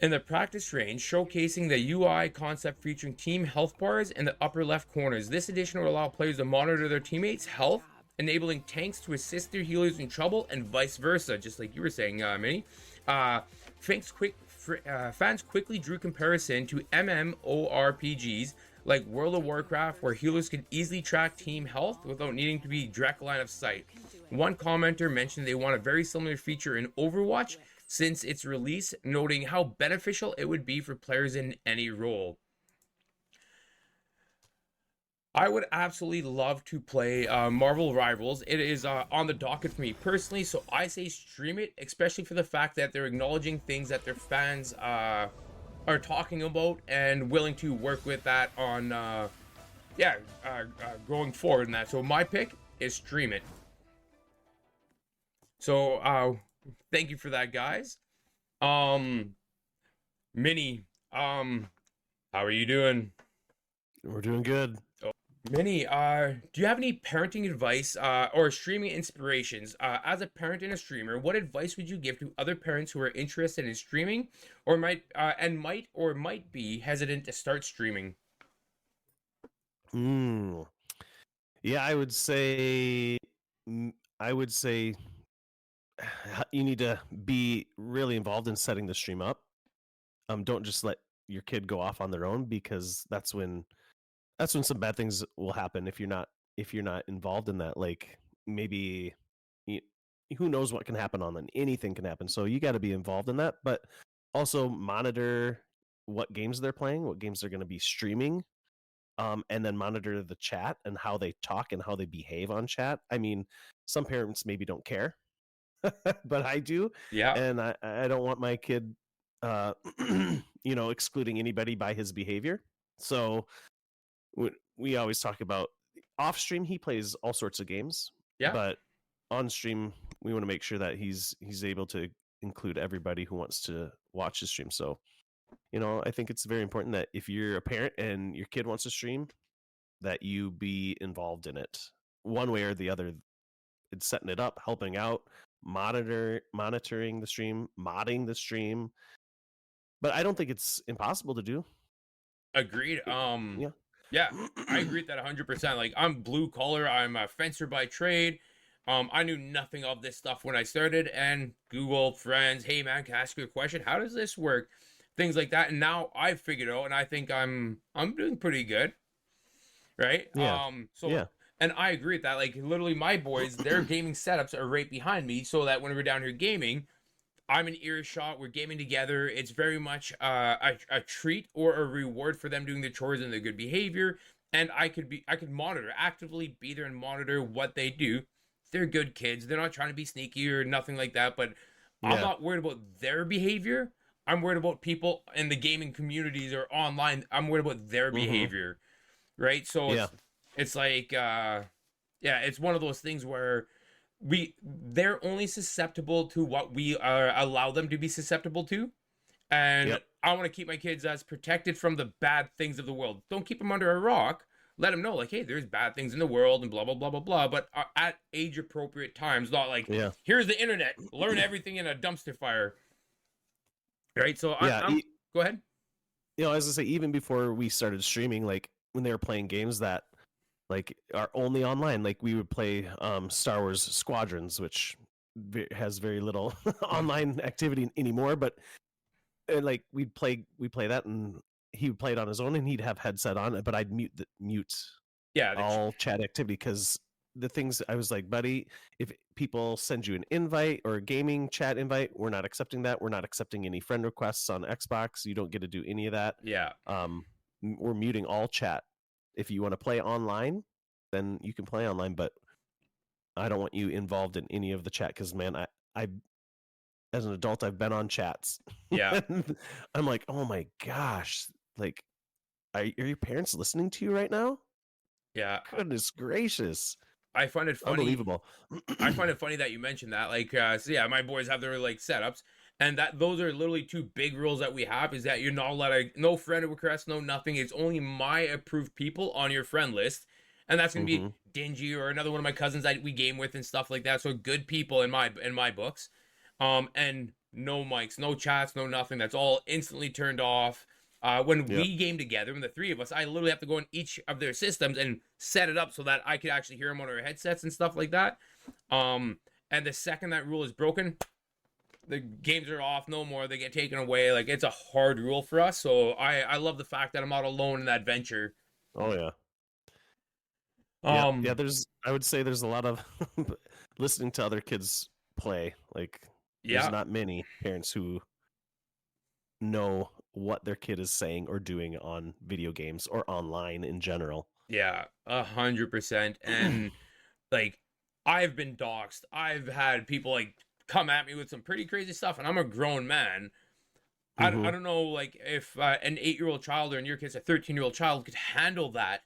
in the practice range, showcasing the UI concept featuring team health bars in the upper left corners. This addition will allow players to monitor their teammates' health, enabling tanks to assist their healers in trouble, and vice versa, just like you were saying, Minnie. Fans quickly drew comparison to MMORPGs like World of Warcraft, where healers could easily track team health without needing to be direct line of sight. One commenter mentioned they want a very similar feature in Overwatch since its release, noting how beneficial it would be for players in any role. I would absolutely love to play Marvel Rivals. It is on the docket for me personally, so I say stream it, especially for the fact that they're acknowledging things that their fans are talking about and willing to work with that on, going forward in that. So my pick is stream it. So thank you for that, guys. Minnie, how are you doing? We're doing good. Minnie, do you have any parenting advice or streaming inspirations? As a parent and a streamer, what advice would you give to other parents who are interested in streaming or might be hesitant to start streaming? Yeah, I would say you need to be really involved in setting the stream up. Don't just let your kid go off on their own, because that's when some bad things will happen if you're not involved in that. Like maybe who knows what can happen on them. Anything can happen. So you got to be involved in that, but also monitor what games they're playing, what games they're going to be streaming. and then monitor the chat and how they talk and how they behave on chat. I mean, some parents maybe don't care, but I do, Yeah. and I don't want my kid, uh, excluding anybody by his behavior. So we always talk about off stream. He plays all sorts of games, Yeah. but on stream we want to make sure that he's able to include everybody who wants to watch the stream. So I think it's very important that if you're a parent and your kid wants to stream, that you be involved in it one way or the other. It's setting it up, helping out, monitoring the stream, modding the stream. But I don't think it's impossible to do. Agreed. Yeah. Yeah, I agree with that 100%. Like, I'm blue collar. I'm a fencer by trade. I knew nothing of this stuff when I started, and Google friends, hey man, can I ask you a question? How does this work? Things like that. And now I've figured out, and I think I'm doing pretty good, right? Yeah. So Yeah. and I agree with that. Like, literally, my boys, their gaming setups are right behind me, so that when we're down here gaming, I'm in earshot. We're gaming together. It's very much a treat or a reward for them doing the chores and their good behavior. And I could monitor, actively be there and monitor what they do. They're good kids. They're not trying to be sneaky or nothing like that. But I'm Yeah. not worried about their behavior. I'm worried about people in the gaming communities or online. I'm worried about their behavior, right? So Yeah. it's like yeah, it's one of those things where they're only susceptible to what we allow them to be susceptible to, and Yep. I want to keep my kids as protected from the bad things of the world. Don't keep them under a rock. Let them know, like, hey, there's bad things in the world and blah blah blah blah blah, but at age appropriate times, not like, Yeah. here's the internet, learn everything in a dumpster fire, right? So Yeah. I'm go ahead. As I say, even before we started streaming, like when they were playing games that like are only online, like we would play Star Wars Squadrons, which has very little online activity anymore. But like we play that, and he would play it on his own, and he'd have headset on, but I'd mute Yeah, all chat activity because the things I was like, buddy, if people send you an invite or a gaming chat invite, we're not accepting that. We're not accepting any friend requests on Xbox. You don't get to do any of that. yeah, We're muting all chat. If you want to play online, then you can play online, but I don't want you involved in any of the chat because, man, I as an adult, I've been on chats. yeah, I'm like, oh my gosh, like, are your parents listening to you right now? yeah. Goodness gracious, I find it funny. unbelievable. I find it funny that you mentioned that. Like, so yeah, my boys have their like setups, and that those are literally two big rules that we have. Is that you're not allowed to, no friend request, no nothing. It's only my approved people on your friend list, and that's gonna be Hmm. Dingy or another one of my cousins that we game with and stuff like that. So good people in my books, and no mics, no chats, no nothing. That's all instantly turned off. When Yep. we game together, when the three of us, I literally have to go in each of their systems and set it up so that I could actually hear them on our headsets and stuff like that. And the second that rule is broken, the games are off, no more. They get taken away. Like, it's a hard rule for us. So I love the fact that I'm not alone in that venture. Oh yeah. Yeah. Yeah. Um, I would say there's a lot of listening to other kids play. Like, there's yeah, not many parents who know what their kid is saying or doing on video games or online in general. yeah, 100%. And like, I've been doxxed. I've had people like come at me with some pretty crazy stuff, and I'm a grown man. I Hmm. don't know, like, if an 8-year-old child, or in your case a 13-year-old child, could handle that,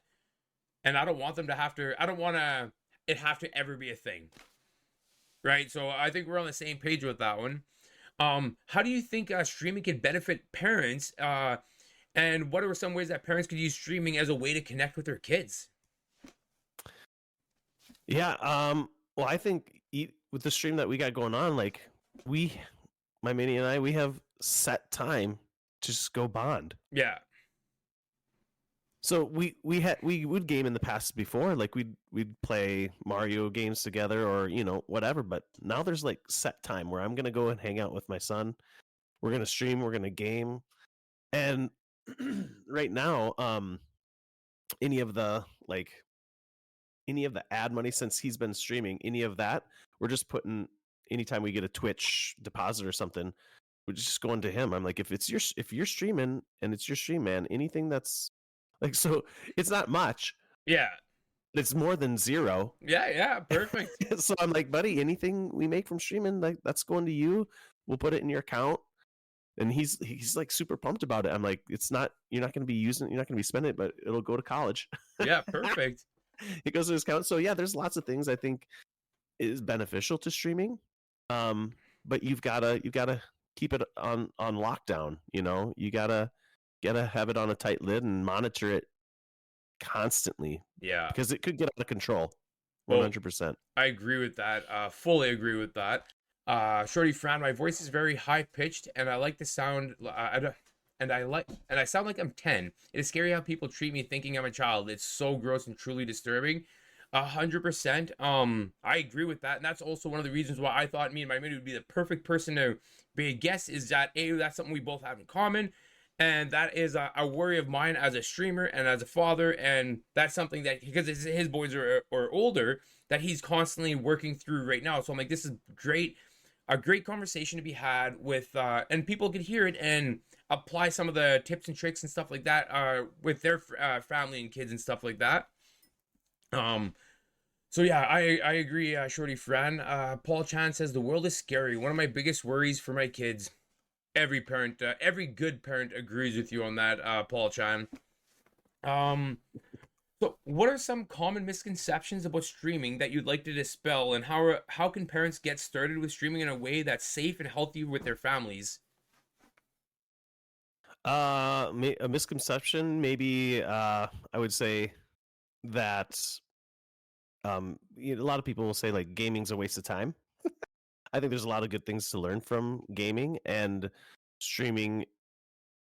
and I don't want them to have to. I don't want it have to ever be a thing, right? So I think we're on the same page with that one. How do you think streaming can benefit parents? And what are some ways that parents could use streaming as a way to connect with their kids? Yeah. Well, I think with the stream that we got going on, like my mini and I, we have set time to just go bond. Yeah, So we would game in the past before, like we'd play Mario games together or whatever. But now there's like set time where I'm gonna go and hang out with my son. We're gonna stream. We're gonna game. And right now, any of the like any of the ad money since he's been streaming, any of that, we're just putting anytime we get a Twitch deposit or something, we're just going to him. I'm like, if you're streaming and it's your stream, man, anything that's Like, so it's not much. Yeah. It's more than zero. Yeah. Perfect. So I'm like, buddy, anything we make from streaming, like that's going to you. We'll put it in your account. And he's like super pumped about it. I'm like, it's not, you're not going to be using, you're not going to be spending it, but it'll go to college. Yeah. Perfect. It goes to his account. So yeah, there's lots of things I think is beneficial to streaming. But you've gotta keep it on lockdown. You gotta have it on a tight lid and monitor it constantly Yeah. because it could get out of control. Oh, 100%. I agree with that. Fully agree with that. Shorty frown. My voice is very high pitched, and I like the sound. And I sound like I'm 10. It is scary how people treat me, thinking I'm a child. It's so gross and truly disturbing. 100%. I agree with that, and that's also one of the reasons why I thought me and my mini would be the perfect person to be a guest. Is that that's something we both have in common, and that is a worry of mine as a streamer and as a father, and that's something that because his boys are older that he's constantly working through right now. So I'm like, this is great, a great conversation to be had with, and people could hear it and apply some of the tips and tricks and stuff like that with their family and kids and stuff like that. Um, so yeah, I agree, Shorty Fran. Paul Chan says the world is scary. One of my biggest worries for my kids. Every parent, every good parent agrees with you on that, Paul Chan. Um, so what are some common misconceptions about streaming that you'd like to dispel, and how can parents get started with streaming in a way that's safe and healthy with their families? A misconception, maybe. I would say that a lot of people will say like gaming's a waste of time. I think there's a lot of good things to learn from gaming and streaming.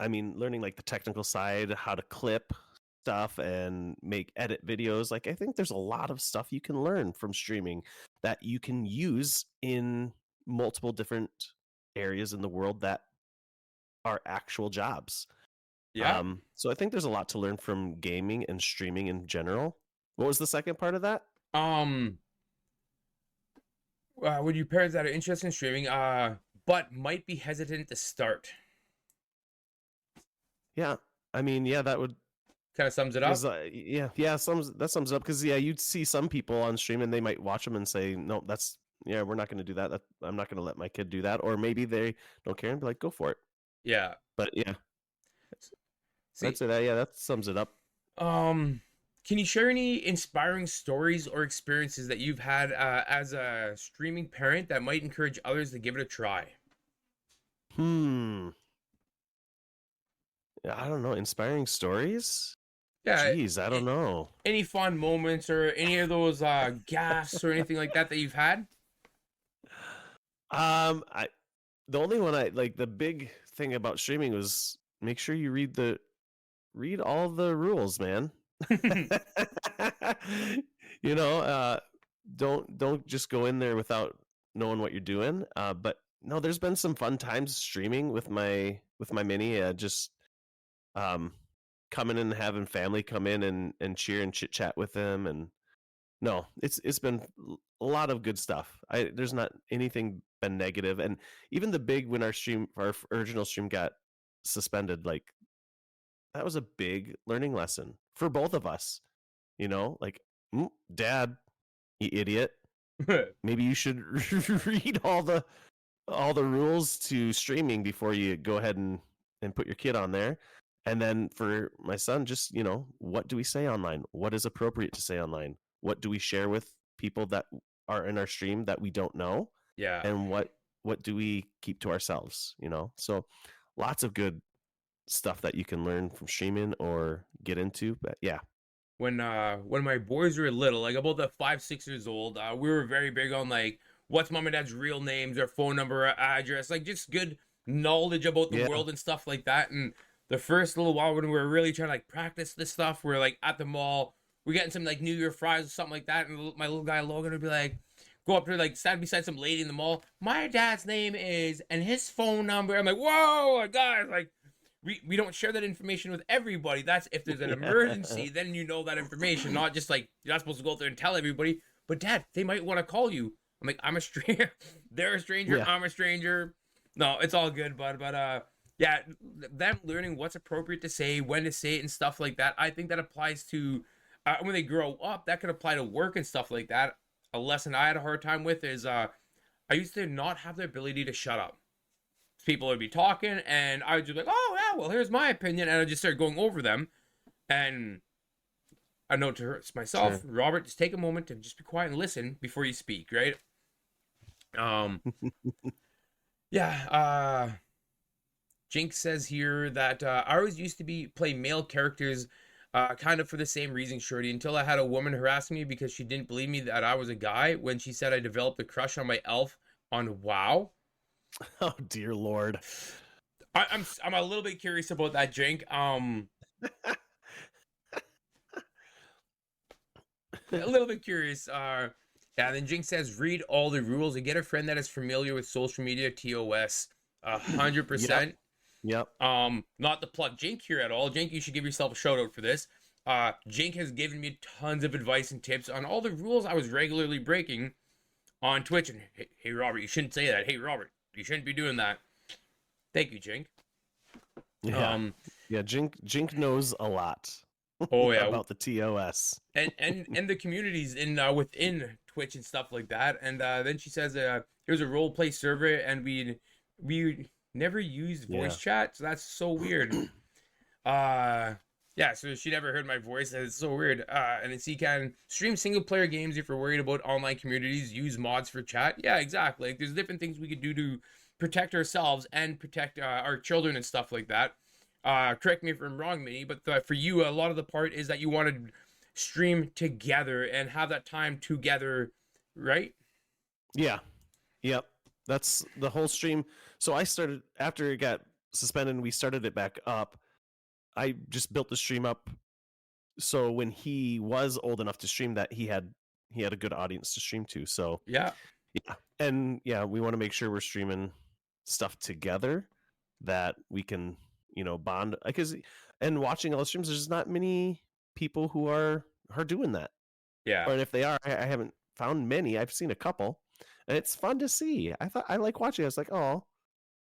I mean, learning like the technical side, how to clip stuff and edit videos. Like, I think there's a lot of stuff you can learn from streaming that you can use in multiple different areas in the world that are actual jobs. Yeah. So I think there's a lot to learn from gaming and streaming in general. What was the second part of that? Um, would you parents that are interested in streaming, but might be hesitant to start? Yeah, I mean, yeah, that would Kind of sums it up. because that sums it up because you'd see some people on stream and they might watch them and say, no, we're not going to do that. I'm not going to let my kid do that, or maybe they don't care and be like, go for it. Yeah. But yeah, I'd See, say that sums it up. can you share any inspiring stories or experiences that you've had as a streaming parent that might encourage others to give it a try? Hmm. Yeah, I don't know. Inspiring stories? Yeah, Jeez, I don't know. any fun moments or any of those gaffes or anything like that you've had? I the only one I like, the big thing about streaming was make sure you read all the rules, man. you know, don't just go in there without knowing what you're doing. But no, there's been some fun times streaming with my mini. Just coming in and having family come in and cheer and chit chat with them, and no, it's been a lot of good stuff. There's not anything been negative, and even the big when our original stream got suspended, like that was a big learning lesson for both of us. Like, Dad, you idiot, maybe you should read all the rules to streaming before you go ahead and put your kid on there. And then for my son, just what do we say online? What is appropriate to say online? What do we share with people that are in our stream that we don't know? Yeah. And what do we keep to ourselves? So lots of good stuff that you can learn from streaming or get into. But yeah. When my boys were little, like about the 5, 6 years old, we were very big on like what's mom and dad's real names, their phone number, address, like just good knowledge about the world and stuff like that. And the first little while when we were really trying to like practice this stuff, we're like at the mall, we're getting some like New Year fries or something like that, and my little guy Logan would be like, go up to like stand beside some lady in the mall. My dad's name is and his phone number. I'm like, whoa, guys, like we don't share that information with everybody. That's if there's an emergency, then you know that information. Not just like you're not supposed to go out there and tell everybody. But Dad, they might want to call you. I'm like, I'm a stranger. They're a stranger. Yeah. I'm a stranger. No, it's all good, bud. But yeah, them learning what's appropriate to say, when to say it, and stuff like that. I think that applies to when they grow up. That could apply to work and stuff like that. A lesson I had a hard time with is I used to not have the ability to shut up. People would be talking, and I would just be like, "Oh yeah, well here's my opinion," and I just start going over them. And I know to myself, Sure. Robert, just take a moment and just be quiet and listen before you speak, right? Um, yeah. Jinx says here that I always used to play male characters, kind of for the same reason, Shorty. Until I had a woman harassing me because she didn't believe me that I was a guy when she said I developed a crush on my elf on WoW. Oh dear Lord. I'm a little bit curious about that, Jink. A little bit curious. Yeah. Then Jink says read all the rules and get a friend that is familiar with social media. TOS. hundred Yep. percent. Yep. Not to plug Jink here at all. Jink, you should give yourself a shout out for this. Jink has given me tons of advice and tips on all the rules I was regularly breaking on Twitch. And hey, Robert, you shouldn't say that. Hey, Robert, you shouldn't be doing that. Thank you, Jink. Yeah. Um, Yeah. Jink knows a lot oh yeah, about the TOS. and the communities in within Twitch and stuff like that. And then she says, "Here's a role play server, and we never used Yeah. voice chat, so that's so weird." Uh, yeah, so she never heard my voice. And it's so weird. And then she can stream single player games if you're worried about online communities. Use mods for chat. Yeah, exactly. Like, there's different things we could do to protect ourselves and protect our children and stuff like that. Correct me if I'm wrong, Minnie, but for you, a lot of the part is that you want to stream together and have that time together, right? Yeah. Yep. That's the whole stream. So I started after it got suspended and we started it back up. I just built the stream up so when he was old enough to stream that he had a good audience to stream to. So Yeah, yeah. And yeah, we want to make sure we're streaming stuff together that we can, bond because and watching all the streams there's not many people who are doing that. yeah, Or if they are, I haven't found many. I've seen a couple. And it's fun to see. I like watching. I was like, "Oh,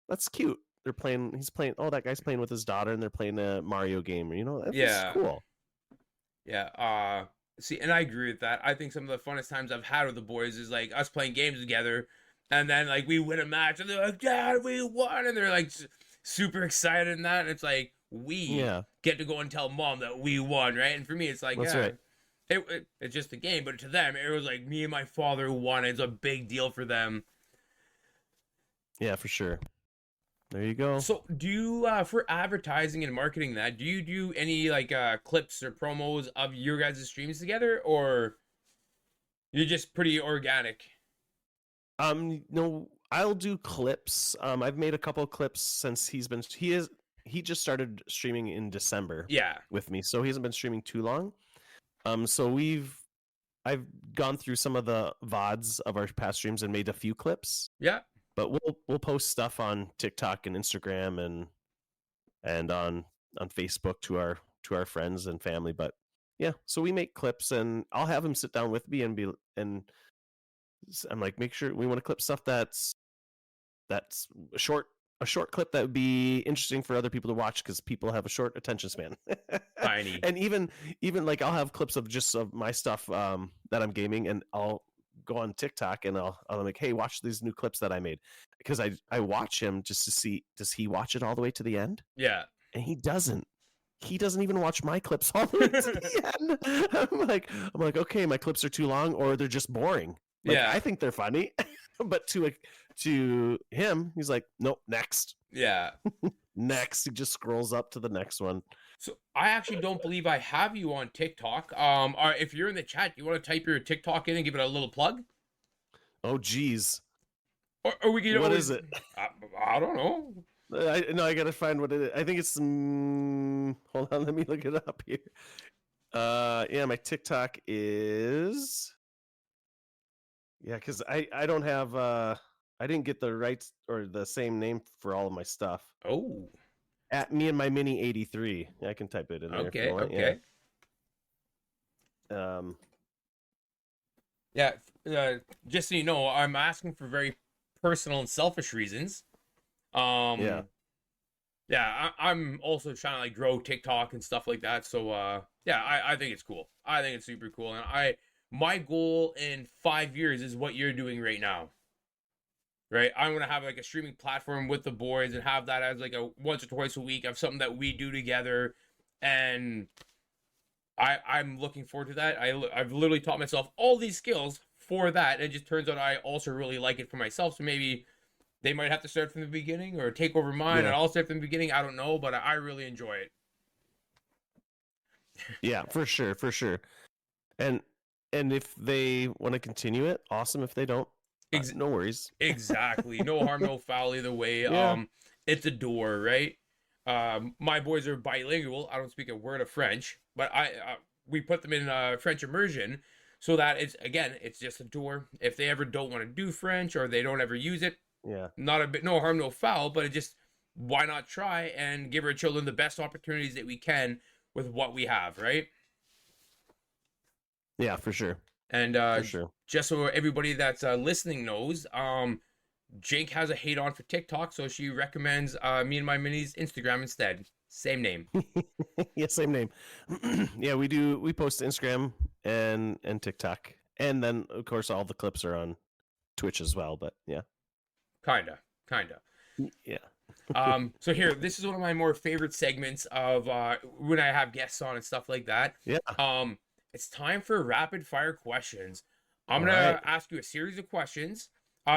that's cute." They're playing. He's playing. Oh, that guy's playing with his daughter, and they're playing a Mario game. This is yeah, cool. yeah. See, and I agree with that. I think some of the funnest times I've had with the boys is like us playing games together, and then like we win a match, and they're like, "Dad, we won!" and they're like super excited and that. And it's like we Yeah, get to go and tell mom that we won, right? And for me, it's like, that's yeah, right. it's just a game, but to them, it was like me and my father won. It's a big deal for them. Yeah, for sure. There you go. So, do you for advertising and marketing that? Do you do any like clips or promos of your guys' streams together, or you're just pretty organic? No, I'll do clips. I've made a couple of clips since he just started streaming in December Yeah, with me, so he hasn't been streaming too long. So I've gone through some of the VODs of our past streams and made a few clips, yeah, but we'll post stuff on TikTok and Instagram and on Facebook to our friends and family. But yeah, so we make clips and I'll have him sit down with me and I'm like, make sure we want to clip stuff that's a short clip that would be interesting for other people to watch because people have a short attention span. tiny. And even like I'll have clips of my stuff that I'm gaming, and I'll go on TikTok and I'll like, hey, watch these new clips that I made, because I watch him just to see, does he watch it all the way to the end? Yeah, And he doesn't. He doesn't even watch my clips all the way to the end. I'm like, okay, my clips are too long or they're just boring. Like, yeah, I think they're funny, but to him, he's like, nope, next. yeah. Next. He just scrolls up to the next one. So I actually don't believe I have you on TikTok. Or if you're in the chat, you want to type your TikTok in and give it a little plug, Oh, geez. or we can What always. is it? I don't know. I gotta find what it is. I think it's. Hold on, let me look it up here. Yeah, my TikTok is. Yeah, because I don't have. I didn't get the rights or the same name for all of my stuff. Oh, At MeAndMyMini 83. I can type it in there if okay, you want. okay. Yeah. Yeah, just so you know, I'm asking for very personal and selfish reasons. Yeah. Yeah, I'm also trying to like grow TikTok and stuff like that. So yeah, I think it's cool. I think it's super cool. And my goal in 5 years is what you're doing right now. Right? I'm gonna have like a streaming platform with the boys and have that as like a once or twice a week of something that we do together. And I'm looking forward to that. I've literally taught myself all these skills for that. It just turns out I also really like it for myself. So maybe they might have to start from the beginning or take over mine Yeah. and I'll start from the beginning. I don't know, but I really enjoy it. Yeah, for sure, for sure. And if they want to continue it, awesome. If they don't, Ex- no worries. exactly. No harm, no foul either way. Yeah. It's a door, right? My boys are bilingual. I don't speak a word of French, but we put them in French immersion so that it's just a door. If they ever don't want to do French or they don't ever use it, Yeah. not a bit, no harm, no foul. But it just why not try and give our children the best opportunities that we can with what we have, right? Yeah, for sure. And For sure. just so everybody that's listening knows, Jake has a hate on for TikTok, so she recommends me and my minis Instagram instead. Same name. Yeah, same name. Yeah, we post to Instagram and TikTok. And then of course all the clips are on Twitch as well, but yeah. Kinda. Yeah. So here, this is one of my more favorite segments of when I have guests on and stuff like that. Yeah. It's time for rapid fire questions. I'm All gonna right. ask you a series of questions.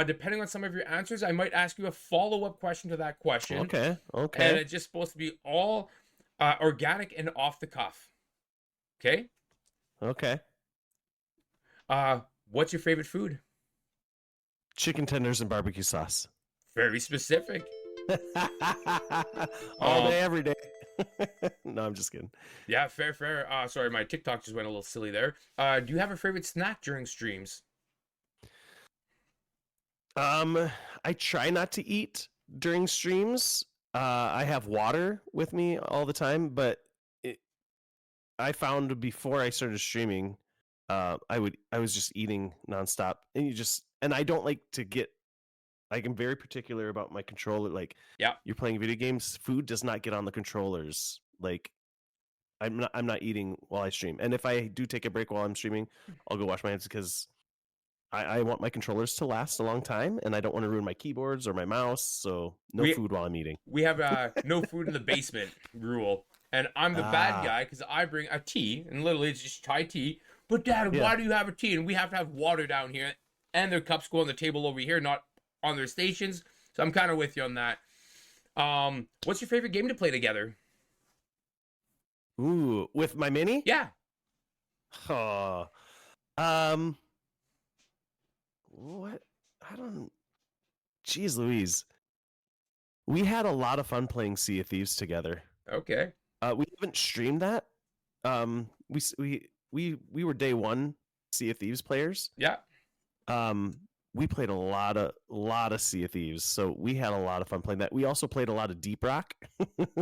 Depending on some of your answers, I might ask you a follow-up question to that question. Okay. And Okay. it's just supposed to be all organic and off the cuff. Okay? Okay. What's your favorite food? Chicken tenders and barbecue sauce. Very specific. All Um, day, every day. No, I'm just kidding. yeah, fair. Sorry, my TikTok just went a little silly there. Do you have a favorite snack during streams? I try not to eat during streams. I have water with me all the time, but I found before I started streaming, I was just eating nonstop, and I don't like to get like I'm very particular about my controller. Like, Yeah, you're playing video games, food does not get on the controllers. Like, I'm not eating while I stream, and if I do take a break while I'm streaming, I'll go wash my hands because I want my controllers to last a long time, and I don't want to ruin my keyboards or my mouse. So no we food while I'm eating. we have no food in the basement rule, and I'm the bad Ah, guy because I bring a tea, and literally it's just chai tea. But Dad, yeah. why do you have a tea? And we have to have water down here, and their cups go on the table over here, not on their stations. So I'm kind of with you on that. What's your favorite game to play together? Ooh, with my mini? Yeah. Oh. Um, what? I don't. Jeez Louise. We had a lot of fun playing Sea of Thieves together. Okay. We haven't streamed that. We were day one Sea of Thieves players. Yeah. Um, we played a lot of Sea of Thieves, so we had a lot of fun playing that. We also played a lot of Deep Rock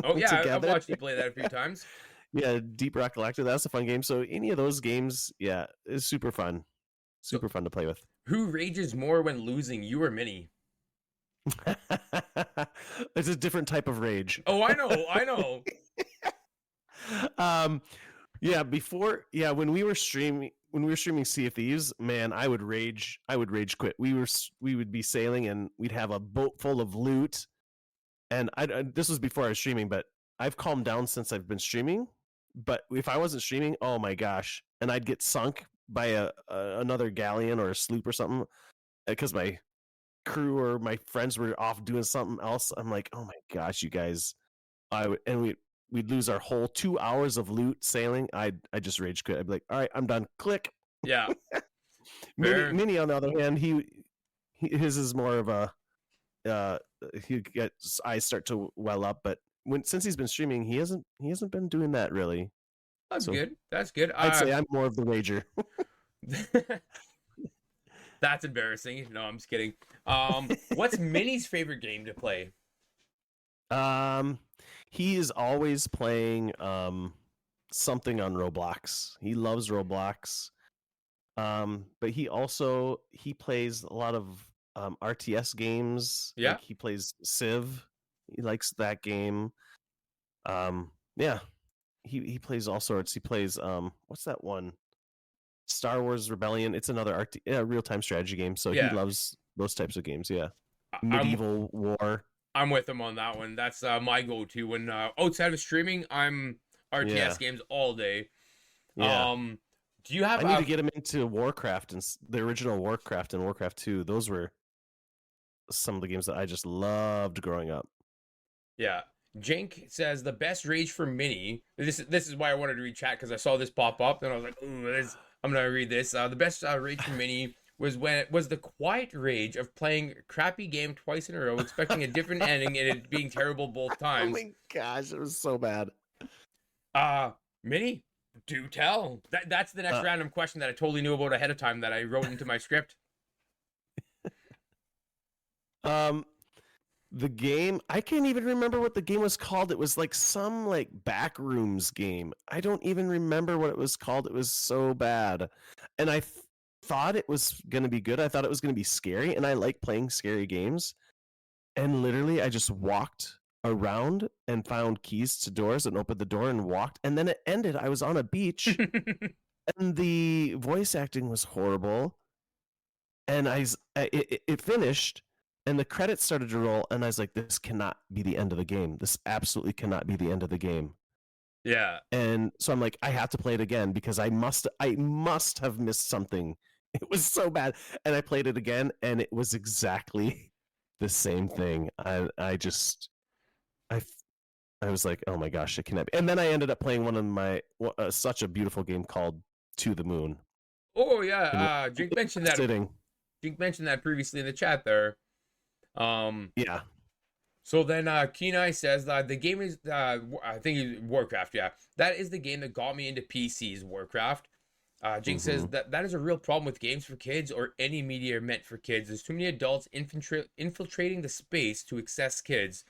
Oh yeah, I've together. watched you play that a few times. Yeah, Deep Rock Galactic. That's a fun game. So any of those games, yeah, is super fun. So Super fun to play with. who rages more when losing, you or Minnie? It's a different type of rage. Oh, I know. um yeah, when we were streaming Sea of Thieves, man, I would rage quit. We would be sailing and we'd have a boat full of loot, and this was before I was streaming, but I've calmed down since I've been streaming. But if I wasn't streaming, oh my gosh, and I'd get sunk by another galleon or a sloop or something because my crew or my friends were off doing something else. I'm like, oh my gosh, you guys, we'd lose our whole 2 hours of loot sailing. I just rage quit. I'd be like, all right, I'm done. Click. Yeah. Mini, Fair. Mini on the other hand, his is more of a he gets eyes start to well up, but since he's been streaming, he hasn't been doing that really. That's So good. That's good. I'd say I'm more of the rager. That's embarrassing. No, I'm just kidding. What's Minnie's favorite game to play? He is always playing something on Roblox. He loves Roblox. But he plays a lot of RTS games. Yeah. Like he plays Civ. He likes that game. Yeah, he plays all sorts. He plays what's that one? Star Wars Rebellion. It's another real time strategy game. So he Yeah, loves those types of games. Yeah, I'm medieval war. I'm with him on that one. That's my go-to when outside of streaming. I'm RTS Yeah, games all day. yeah. Um, do you have I need to get him into Warcraft and the original Warcraft and Warcraft 2. Those were some of the games that I just loved growing up. Yeah. Jink says the best rage for Mini. This is why I wanted to read chat because I saw this pop up and I was like, ooh, I'm gonna read this. The best rage for Mini was when it was the quiet rage of playing a crappy game twice in a row, expecting a different ending and it being terrible both Oh times. my gosh, it was so bad. Mini, do tell. That's the next random question that I totally knew about ahead of time that I wrote into my script. The game, I can't even remember what the game was called. It was like some like backrooms game. I don't even remember what it was called. It was so bad. And I thought it was going to be good. I thought it was going to be scary, and I like playing scary games. And literally I just walked around and found keys to doors and opened the door and walked, and then it ended. I was on a beach and the voice acting was horrible. And it finished and the credits started to roll, and I was like, this cannot be the end of the game. This absolutely cannot be the end of the game. Yeah. And so I'm like, I have to play it again because I must have missed something. It was so bad. And I played it again and it was exactly the same thing. I was like, oh my gosh, it cannot be. And then I ended up playing one of my such a beautiful game called To the Moon. Oh yeah, Jink mentioned that. Sitting. Jink mentioned that previously in the chat there. Yeah. So then Kenai says that the game is I think it's Warcraft, yeah. That is the game that got me into PCs, Warcraft. Jink says that is a real problem with games for kids or any media meant for kids. There's too many adults infiltrating the space to access kids.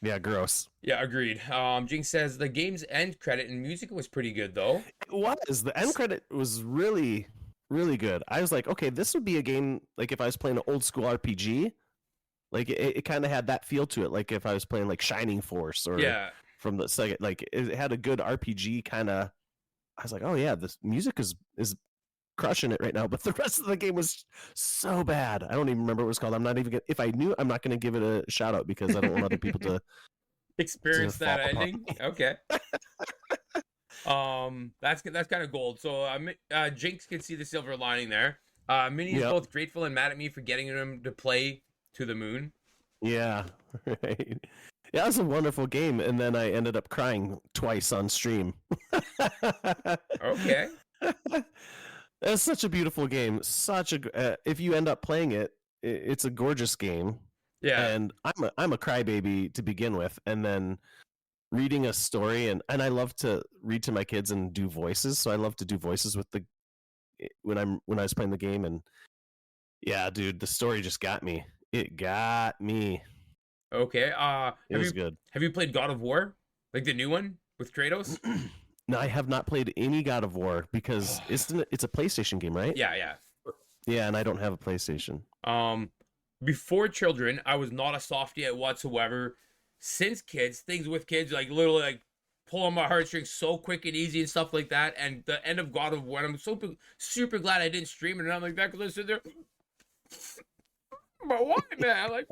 Yeah, gross. Yeah, agreed. Jink says the game's end credit and music was pretty good though. It was. The end credit was really, really good. I was like, okay, this would be a game like if I was playing an old school RPG. Like it kind of had that feel to it. Like if I was playing like Shining Force or from the second, like it had a good RPG kind of. I was like, oh yeah, this music is crushing it right now. But the rest of the game was so bad. I don't even remember what it was called. I'm not even if I knew, I'm not going to give it a shout out because I don't want other people to experience that ending. Okay. That's kind of gold. So Jinx can see the silver lining there. Minnie is both grateful and mad at me for getting him to play To the Moon. Yeah, right. Yeah, that was a wonderful game, and then I ended up crying twice on stream. Okay. It's such a beautiful game. Such a if you end up playing it, it's a gorgeous game. Yeah. And I'm a crybaby to begin with, and then reading a story and I love to read to my kids and do voices. So I love to do voices with when I was playing the game, and yeah, dude, the story just got me. It got me. Okay. It was good. Have you played God of War? Like the new one with Kratos? No, I have not played any God of War because it's a PlayStation game, right? Yeah, yeah. Yeah, and I don't have a PlayStation. Before children, I was not a softie whatsoever. Since kids, things with kids, like literally like pull on my heartstrings so quick and easy and stuff like that. And the end of God of War, I'm so super glad I didn't stream it. And I'm like that because I sit there. But why, man? Like,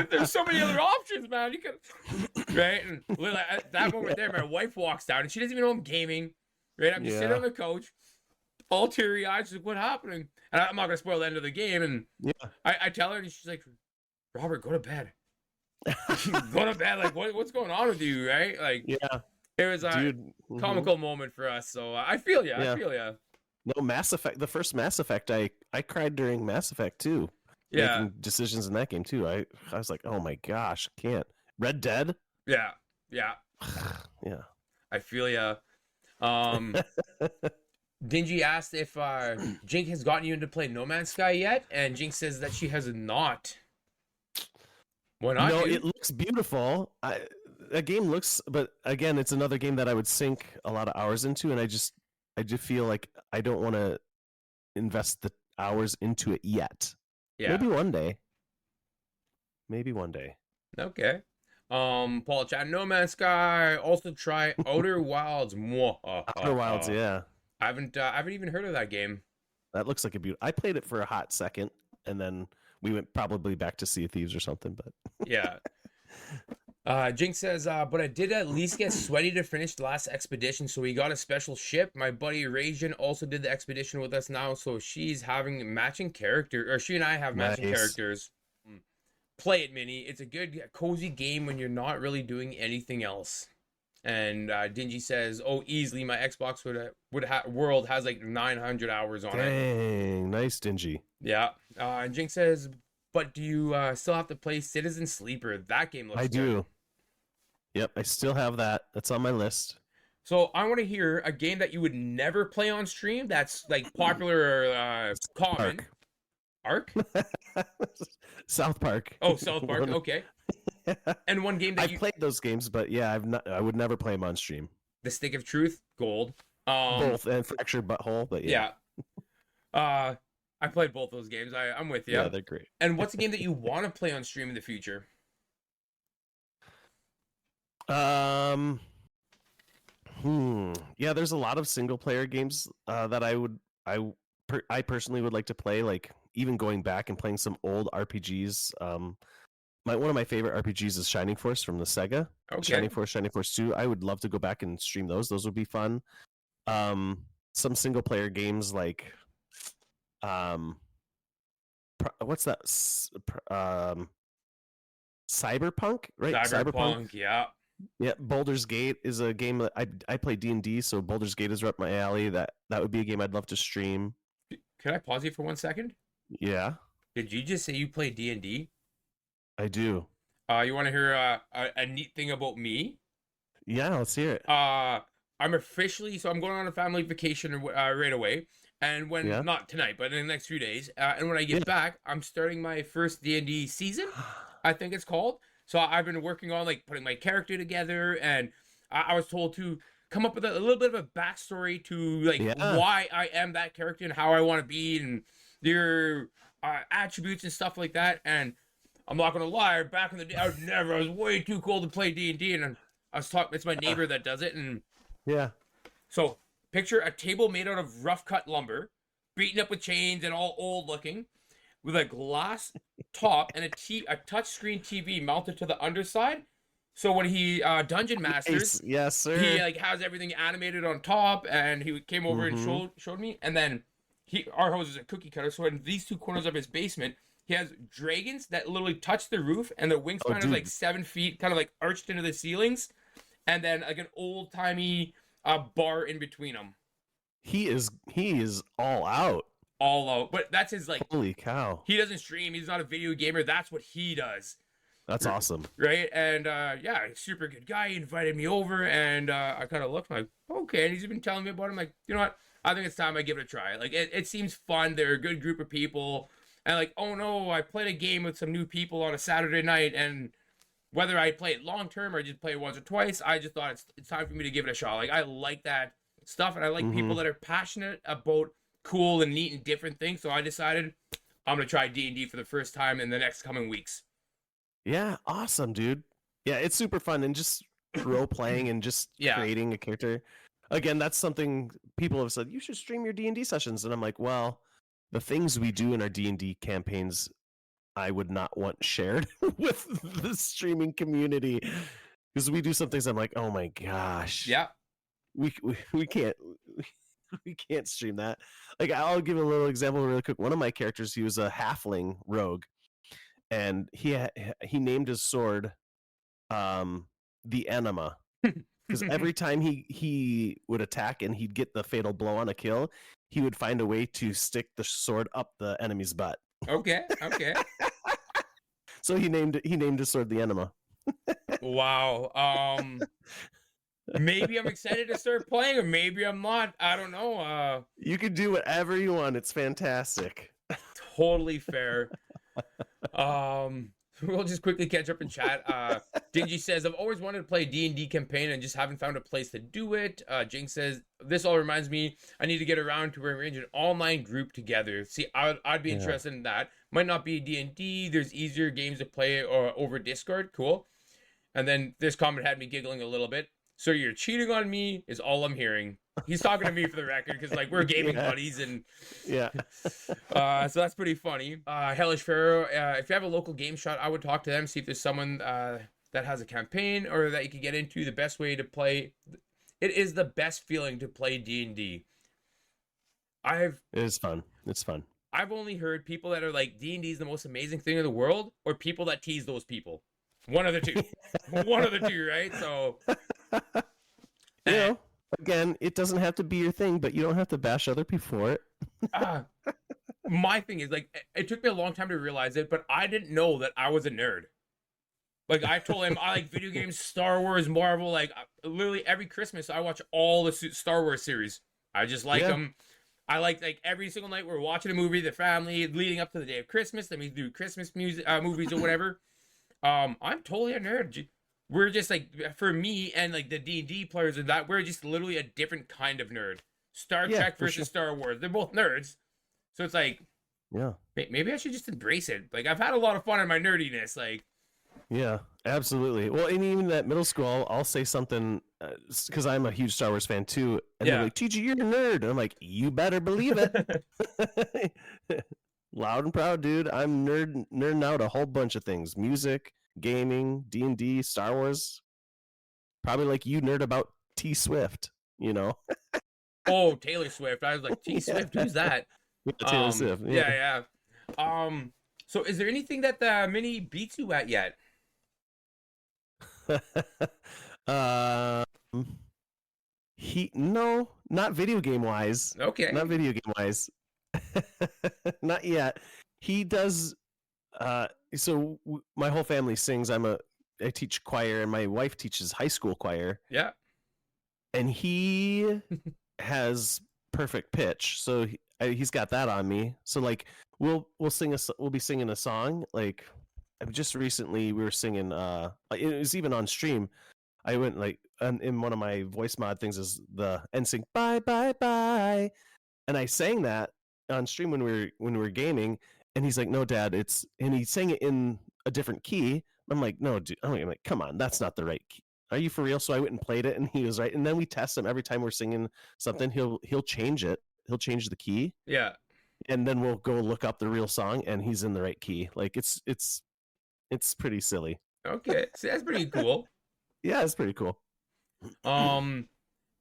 there's so many other options, man. You could, right? And literally at that moment there, my wife walks down and she doesn't even know I'm gaming. Right? I'm just sitting on the couch, all teary eyed. She's like, "What happening?" And I'm not gonna spoil the end of the game. And I tell her, and she's like, "Robert, go to bed." Go to bed. Like, what's going on with you, right? Like, it was a comical moment for us. So I feel ya. I feel ya. No, Mass Effect. The first Mass Effect, I cried during Mass Effect too. Yeah, making decisions in that game too. I was like, oh my gosh, I can't. Red Dead. Yeah. Yeah. I feel ya. Dingy asked if Jink has gotten you into play No Man's Sky yet, and Jink says that she has not. Why not? No, it looks beautiful. A game looks, but again, it's another game that I would sink a lot of hours into, and I just feel like I don't want to invest the hours into it yet. Yeah. Maybe one day. Okay. Paul Chat, No Man's Sky. Also try Outer Wilds. Outer Wilds, Mwahaha. yeah. I haven't even heard of that game. That looks like a beautiful. I played it for a hot second, and then we went probably back to Sea of Thieves or something. But Yeah. Jinx says, but I did at least get Sweaty to finish the last expedition, so we got a special ship. My buddy Rajan also did the expedition with us now, so she's having matching character, or she and I have matching Nice. characters. Play it, Mini. It's a good, cozy game when you're not really doing anything else. And Dingy says, "Oh, easily, my Xbox world has like 900 hours on it." Dang, nice, Dingy. Yeah. And Jinx says, "But do you still have to play Citizen Sleeper? That game looks I good." do. Yep, I still have that. That's on my list. So I want to hear a game that you would never play on stream that's like popular or common. Ark? South Park. Oh, South Park. Okay. And one game that I've played those games, but yeah, I would never play them on stream. The Stick of Truth, Gold. Both, and Fractured Butthole, but yeah. I played both those games. I'm with you. Yeah, they're great. And what's a game that you want to play on stream in the future? Yeah, there's a lot of single player games that I personally would like to play, like even going back and playing some old RPGs. One of my favorite RPGs is Shining Force from the Sega. Okay. Shining Force 2. I would love to go back and stream those. Those would be fun. Some single player games like what's that? Cyberpunk, right? Cyberpunk, yeah. Yeah, Baldur's Gate is a game that I play D&D, so Baldur's Gate is right up my alley. That would be a game I'd love to stream. Can I pause you for 1 second? Yeah. Did you just say you play D&D? I do. You want to hear a neat thing about me? Yeah, let's hear it. I'm officially, so I'm going on a family vacation right away. And when, not tonight, but in the next few days. And when I get back, I'm starting my first D&D season, I think it's called. So I've been working on like putting my character together, and I was told to come up with a little bit of a backstory to like why I am that character and how I want to be and their attributes and stuff like that. And I'm not gonna lie, back in the day, I was way too cool to play D&D, and I was talking. It's my neighbor that does it, and So picture a table made out of rough cut lumber, beaten up with chains and all old looking, with a glass top and a touchscreen TV mounted to the underside. So when he dungeon masters, yes, sir, he like has everything animated on top, and he came over and showed me. And then our house is a cookie cutter, so in these two corners of his basement, he has dragons that literally touch the roof, and the wingspan is like 7 feet, kind of like arched into the ceilings, and then like an old timey bar in between them. He is all out. All out, but that's his like. Holy cow! He doesn't stream. He's not a video gamer. That's what he does. That's awesome, right? And super good guy. He invited me over, and I kind of looked like, okay. And he's been telling me about it. I'm like, you know what? I think it's time I give it a try. Like it seems fun. They're a good group of people, and like, oh no, I played a game with some new people on a Saturday night, and whether I play it long term or just play it once or twice, I just thought it's time for me to give it a shot. Like I like that stuff, and I like people that are passionate about cool and neat and different things. So I decided I'm gonna try D&D for the first time in the next coming weeks. Yeah, awesome, dude. Yeah, it's super fun, and just role playing and just creating a character. Again, that's something people have said, you should stream your D&D sessions, and I'm like, well, the things we do in our D&D campaigns I would not want shared with the streaming community, because we do some things I'm like, oh my gosh, we can't we can't stream that. Like, I'll give a little example really quick. One of my characters, he was a halfling rogue, and he named his sword the Enema, because every time he would attack and he'd get the fatal blow on a kill, he would find a way to stick the sword up the enemy's butt. Okay. So he named his sword the Enema. Wow. Maybe I'm excited to start playing, or maybe I'm not. I don't know. You can do whatever you want. It's fantastic. Totally fair. We'll just quickly catch up in chat. Dingy says, I've always wanted to play a D&D campaign and just haven't found a place to do it. Jinx says, this all reminds me, I need to get around to arrange an online group together. See, I'd be interested in that. Might not be D&D. There's easier games to play or over Discord. Cool. And then this comment had me giggling a little bit. So you're cheating on me is all I'm hearing. He's talking to me for the record because like we're gaming buddies and Yeah. so that's pretty funny. Hellish Pharaoh, if you have a local game shot, I would talk to them, see if there's someone that has a campaign or that you could get into. The best way to play, it is the best feeling to play D&D. It is fun. It's fun. I've only heard people that are like D&D is the most amazing thing in the world, or people that tease those people. One of the two. One of the two, right? So you know, again, it doesn't have to be your thing, but you don't have to bash other people for it. My thing is like it took me a long time to realize it, but I didn't know that I was a nerd. Like I told him I like video games, Star Wars, Marvel, like literally every Christmas I watch all the Star Wars series. I just like them. I like every single night we're watching a movie, the family leading up to the day of Christmas. Then we do Christmas music movies or whatever. I'm totally a nerd. We're just like for me and like the D&D players and that we're just literally a different kind of nerd. Star Trek versus Star Wars. They're both nerds. So it's like, maybe I should just embrace it. Like I've had a lot of fun in my nerdiness. Like, yeah, absolutely. Well, and even at middle school, I'll say something because I'm a huge Star Wars fan too, and they're like, "TG, you're a nerd." And I'm like, "You better believe it." Loud and proud, dude. I'm nerding out a whole bunch of things: music, gaming, D&D, Star Wars. Probably like you nerd about T Swift. You know? Oh, Taylor Swift. I was like, T Swift. Who's that? Taylor Swift. Yeah. So is there anything that the Mini beats you at yet? No, not video game wise. Okay. Not video game wise. Not yet. He does. So my whole family sings. I teach choir, and my wife teaches high school choir. Yeah. And he has perfect pitch, so he's got that on me. So like we'll be singing a song. Like just recently we were singing. It was even on stream. I went like in one of my voice mod things is the NSYNC bye bye bye, and I sang that on stream when we were gaming. And he's like, "No, Dad, and he sang it in a different key." I'm like, "No, dude." I'm like, "Come on, that's not the right key. Are you for real?" So I went and played it, and he was right. And then we test him every time we're singing something. He'll change it. He'll change the key. Yeah. And then we'll go look up the real song, and he's in the right key. Like it's pretty silly. Okay, so that's pretty cool. Yeah, it's pretty cool.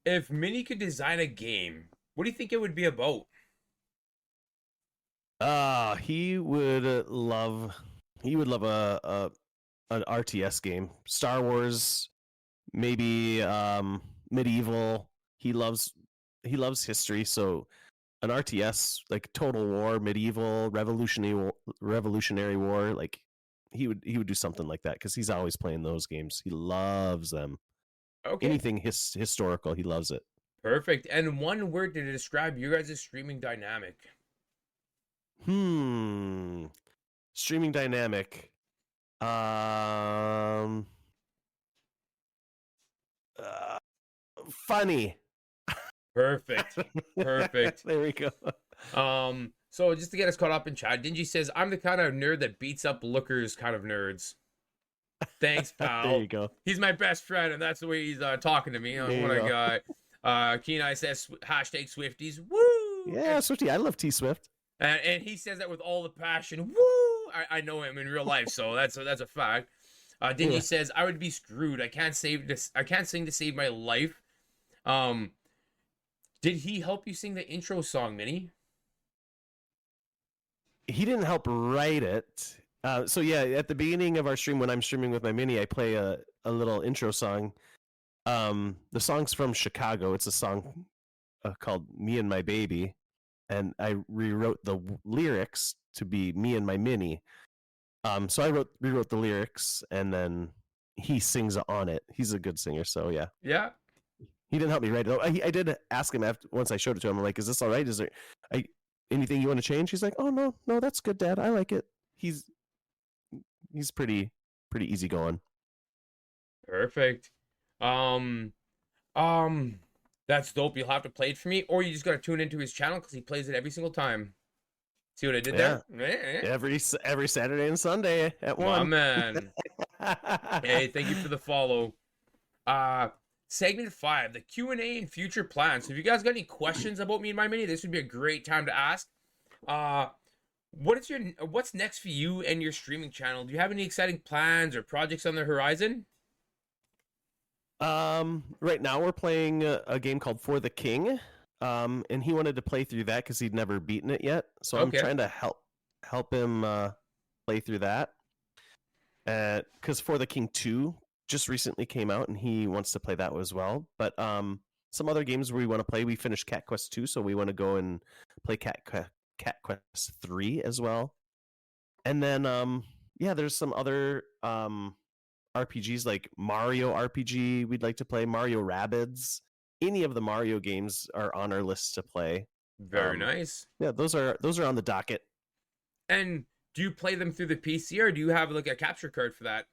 If Mini could design a game, what do you think it would be about? He would love an RTS game. Star Wars, maybe medieval. He loves history, so an RTS like Total War, medieval, revolutionary war, like he would do something like that because he's always playing those games. He loves them. Okay. Anything historical, he loves it. Perfect. And one word to describe your guys' streaming dynamic. Streaming dynamic. Funny. Perfect. There we go. So just to get us caught up in chat, Dingy says, "I'm the kind of nerd that beats up lookers kind of nerds." Thanks, pal. There you go. He's my best friend, and that's the way he's talking to me. What a guy. Kenai says, hashtag Swifties. Woo! Yeah, Swifty. I love T Swift. And he says that with all the passion. Woo! I know him in real life, so that's a fact. Dingy says, "I would be screwed. I can't sing to save my life." Did he help you sing the intro song, Minnie? He didn't help write it. So yeah, at the beginning of our stream, when I'm streaming with my Mini, I play a little intro song. The song's from Chicago. It's a song called "Me and My Baby," and I rewrote the lyrics to be "Me and My Mini." So I rewrote the lyrics, and then he sings on it. He's a good singer, so yeah. Yeah. He didn't help me write it. I did ask him once I showed it to him. I'm like, "Is this all right? Is there anything you want to change?" He's like, "Oh no, that's good, Dad. I like it." He's pretty easygoing. Perfect. That's dope. You'll have to play it for me, or you just gotta tune into his channel because he plays it every single time. See what I did there? Every Saturday and Sunday at 1. My man. Hey, thank you for the follow. Uh, Segment 5, the Q&A and future plans. So if you guys got any questions about me and my mini, this would be a great time to ask. Uh, what's next for you and your streaming channel? Do you have any exciting plans or projects on the horizon? Right now we're playing a game called For the King. And he wanted to play through that because he'd never beaten it yet. So I'm Okay, trying to help him play through that. Because For the King 2 just recently came out, and he wants to play that as well. But some other games we want to play. We finished Cat Quest 2, so we want to go and play Cat Quest 3 as well. And then yeah, there's some other RPGs like Mario RPG we'd like to play, Mario Rabbids. Any of the Mario games are on our list to play. very nice. Yeah, those are on the docket. And do you play them through the PC or do you have like a capture card for that?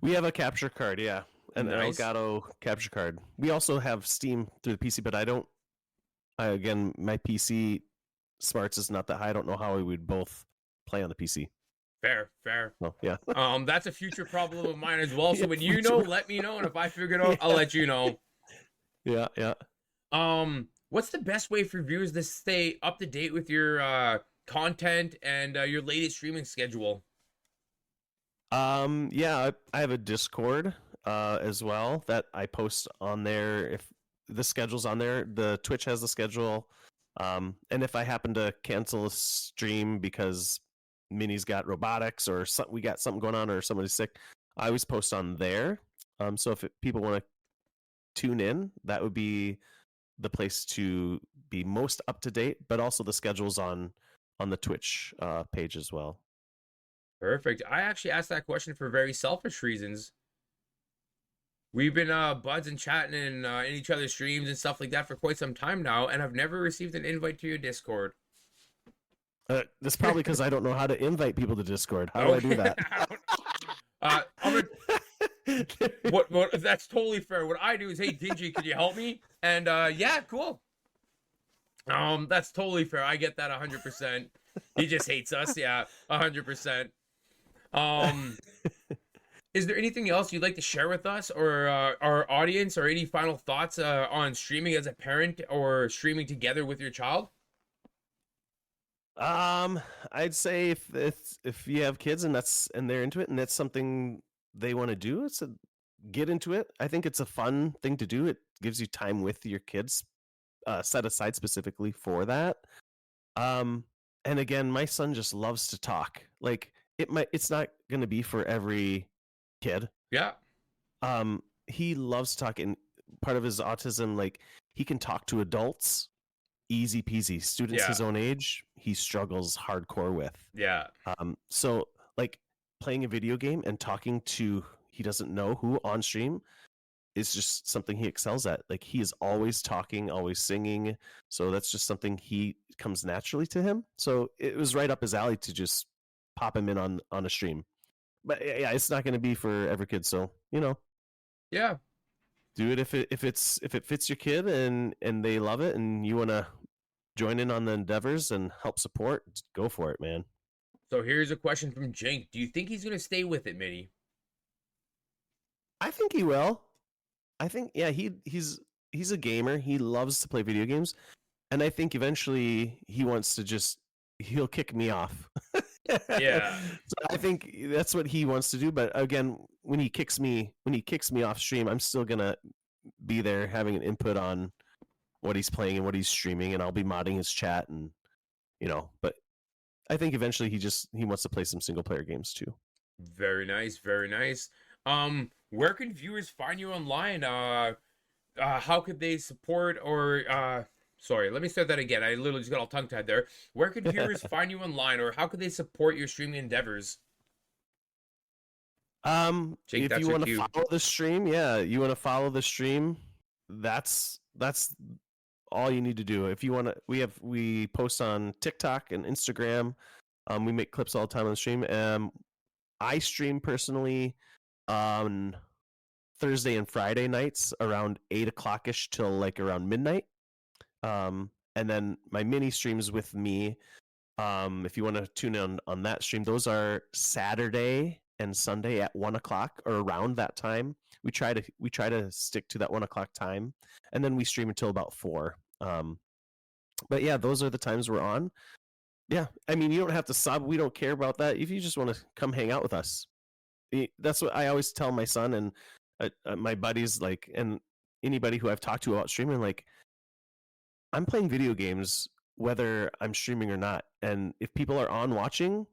We have a capture card, yeah, an Nice. Elgato capture card. We also have Steam through the PC, but again, my PC smarts is not that high. I don't know how we would both play on the PC. Fair, fair. Oh, yeah. That's a future problem of mine as well. So Yeah, when me you know, too. let me know, and if I figure it out, I'll Yeah. let you know. Yeah. What's the best way for viewers to stay up to date with your content and your latest streaming schedule? Yeah, I have a Discord as well that I post on there. If the schedule's on there, the Twitch has the schedule. And if I happen to cancel a stream because Mini's got robotics or we got something going on or somebody's sick, I always post on there. So if people want to tune in, that would be the place to be most up to date. But also the schedule's on the Twitch page as well. Perfect. I actually asked that question for very selfish reasons. We've been buds and chatting in each other's streams and stuff like that for quite some time now, and I've never received an invite to your Discord. That's probably because I don't know how to invite people to Discord. How do I do Okay. that? I'm gonna what that's totally fair. What I do is, hey Dingy, could you help me? And yeah, cool. That's totally fair. I get that 100%. He just hates us, yeah, 100%. Um, is there anything else you'd like to share with us or our audience, or any final thoughts on streaming as a parent or streaming together with your child? I'd say if you have kids and they're into it and that's something they want to do, get into it. I think it's a fun thing to do. It gives you time with your kids, set aside specifically for that. And again, my son just loves to talk. Like it's not going to be for every kid. Yeah, He loves talking. Part of his autism, like he can talk to adults easy peasy. Students yeah, his own age, he struggles hardcore with. yeah. So like playing a video game and talking to he doesn't know who on stream is just something he excels at. Like he is always talking, always singing. So that's just something he comes naturally to him. So it was right up his alley to just pop him in on a stream. But yeah, it's not going to be for every kid. So Yeah. do it if it fits your kid and they love it and you want to join in on the endeavors and help support. Go for it, man. So here's a question from Jink. Do you think he's gonna stay with it, Minnie? I think he will. I think yeah, he's a gamer. He loves to play video games, and I think eventually he'll kick me off. Yeah. So I think that's what he wants to do. But again, when he kicks me off stream, I'm still gonna be there having an input on what he's playing and what he's streaming, and I'll be modding his chat and But I think eventually he wants to play some single player games too. Very nice, very nice. Where can viewers find you online? How could they support or sorry, let me start that again. I literally just got all tongue tied there. Where could viewers find you online, or how could they support your streaming endeavors? Jake, If that's you your want to cue. follow the stream, yeah, you want to follow the stream. That's all you need to do. If you want to, we post on TikTok and Instagram. We make clips all the time on the stream. I stream personally on Thursday and Friday nights around 8 o'clock ish till like around midnight. And then my mini streams with me. If you want to tune in on that stream, those are Saturday and Sunday at 1 o'clock or around that time. We try to stick to that 1 o'clock time, and then we stream until about 4. But yeah, those are the times we're on. Yeah, I mean, you don't have to sub. We don't care about that. If you just want to come hang out with us, that's what I always tell my son and my buddies, like, and anybody who I've talked to about streaming. Like, I'm playing video games whether I'm streaming or not, and if people are on watching,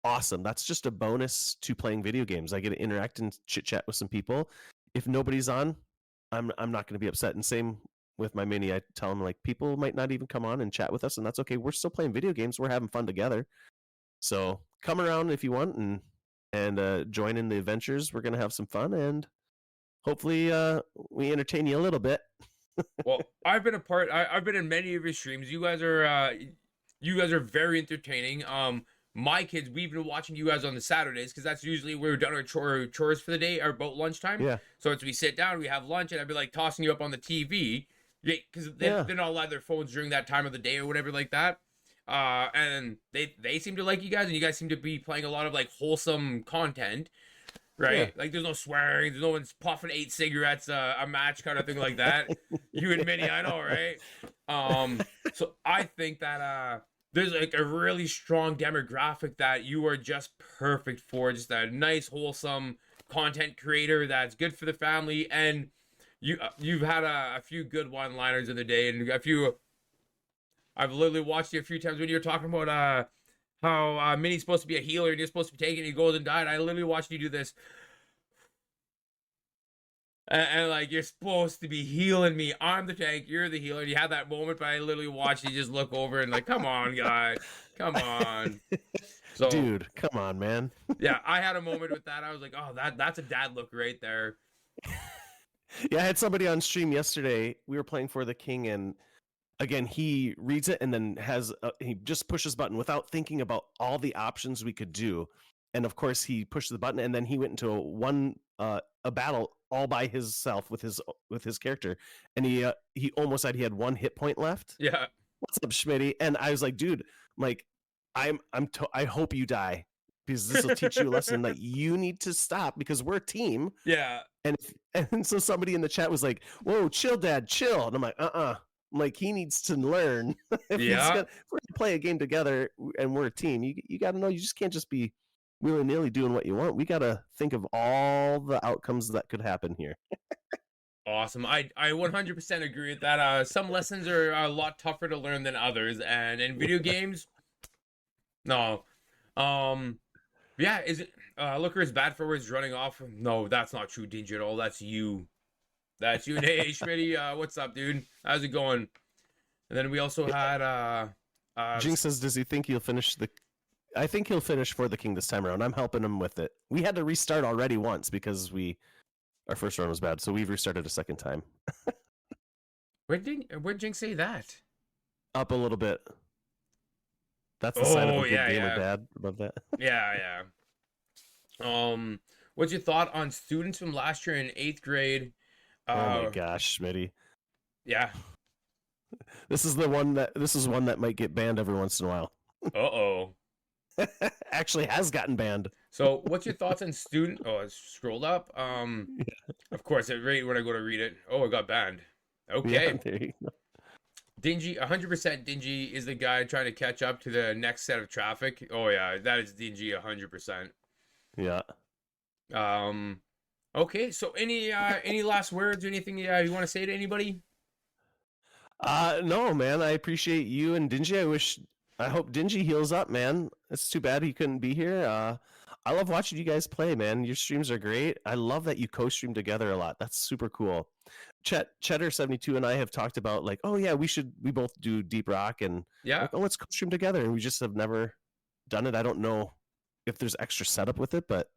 awesome. That's just a bonus to playing video games. I get to interact and chit chat with some people. If nobody's on, I'm not going to be upset. And same with my mini. I tell them, like, people might not even come on and chat with us, and that's okay. We're still playing video games. We're having fun together. So come around if you want and join in the adventures. We're gonna have some fun, and hopefully we entertain you a little bit. Well, I've been a part. I've been in many of your streams. You guys are very entertaining. My kids, we've been watching you guys on the Saturdays because that's usually where we're done our chores for the day, or about lunchtime. Yeah. So it's we sit down, we have lunch, and I'd be like tossing you up on the TV, because they're not allowed their phones during that time of the day or whatever like that. And they seem to like you guys, and you guys seem to be playing a lot of like wholesome content, right? Yeah. Like there's no swearing, there's no one's puffing 8 cigarettes a match kind of thing like that. You and Minnie, I know, right? So I think that there's like a really strong demographic that you are just perfect for, just a nice wholesome content creator that's good for the family, and you've had a few good one-liners in the day, and a few. I've literally watched you a few times when you were talking about how Minnie's supposed to be a healer and you're supposed to be taking it, he goes and died. I literally watched you do this. And like, you're supposed to be healing me. I'm the tank, you're the healer. And you had that moment, but I literally watched you just look over and like, come on, guy. Come on. So, dude, come on, man. Yeah, I had a moment with that. I was like, oh, that's a dad look right there. Yeah, I had somebody on stream yesterday. We were playing for the king, and again, he reads it and then he just pushes button without thinking about all the options we could do. And of course, he pushed the button, and then he went into a battle all by himself with his character, and he almost said he had 1 hit point left. Yeah. What's up, Schmitty? And I was like, dude, like, I hope you die, because this will teach you a lesson that you need to stop, because we're a team. Yeah. And so somebody in the chat was like, whoa, chill, dad, chill. And I'm like, I'm like, he needs to learn. If we're gonna play a game together and we're a team, you got to know you just can't just be willy-nilly doing what you want. We got to think of all the outcomes that could happen here. Awesome. I 100% agree with that. Some lessons are a lot tougher to learn than others, and in video games, no. Yeah, is it Looker is bad for words running off? No, that's not true, Dingy, at all. That's you. That's you. Hey, Schmitty, what's up, dude? How's it going? And then we also had Jinx says, does he think he'll finish I think he'll finish for the king this time around. I'm helping him with it. We had to restart already once because our first run was bad, so we've restarted a second time. Where'd Jinx say that? Up a little bit. That's the sign of a good gamer, yeah. Dad. Above that. Yeah. What's your thought on students from last year in 8th grade? Oh my gosh, Smitty. Yeah. This is one that might get banned every once in a while. Uh-oh. Actually has gotten banned. So what's your thoughts on student? Oh, it's scrolled up. Of course, right when I go to read it. Oh, it got banned. Okay. Yeah, there you go. Dingy, 100% Dingy is the guy trying to catch up to the next set of traffic. Oh yeah, that is Dingy 100%. Yeah. Okay, so any last words or anything you want to say to anybody? No, man. I appreciate you and Dingy. I hope Dingy heals up, man. It's too bad he couldn't be here. I love watching you guys play, man. Your streams are great. I love that you co-stream together a lot. That's super cool. Cheddar72 and I have talked about, like, oh yeah, we both do Deep Rock, and yeah, like, oh, let's co-stream together, and we just have never done it. I don't know if there's extra setup with it, but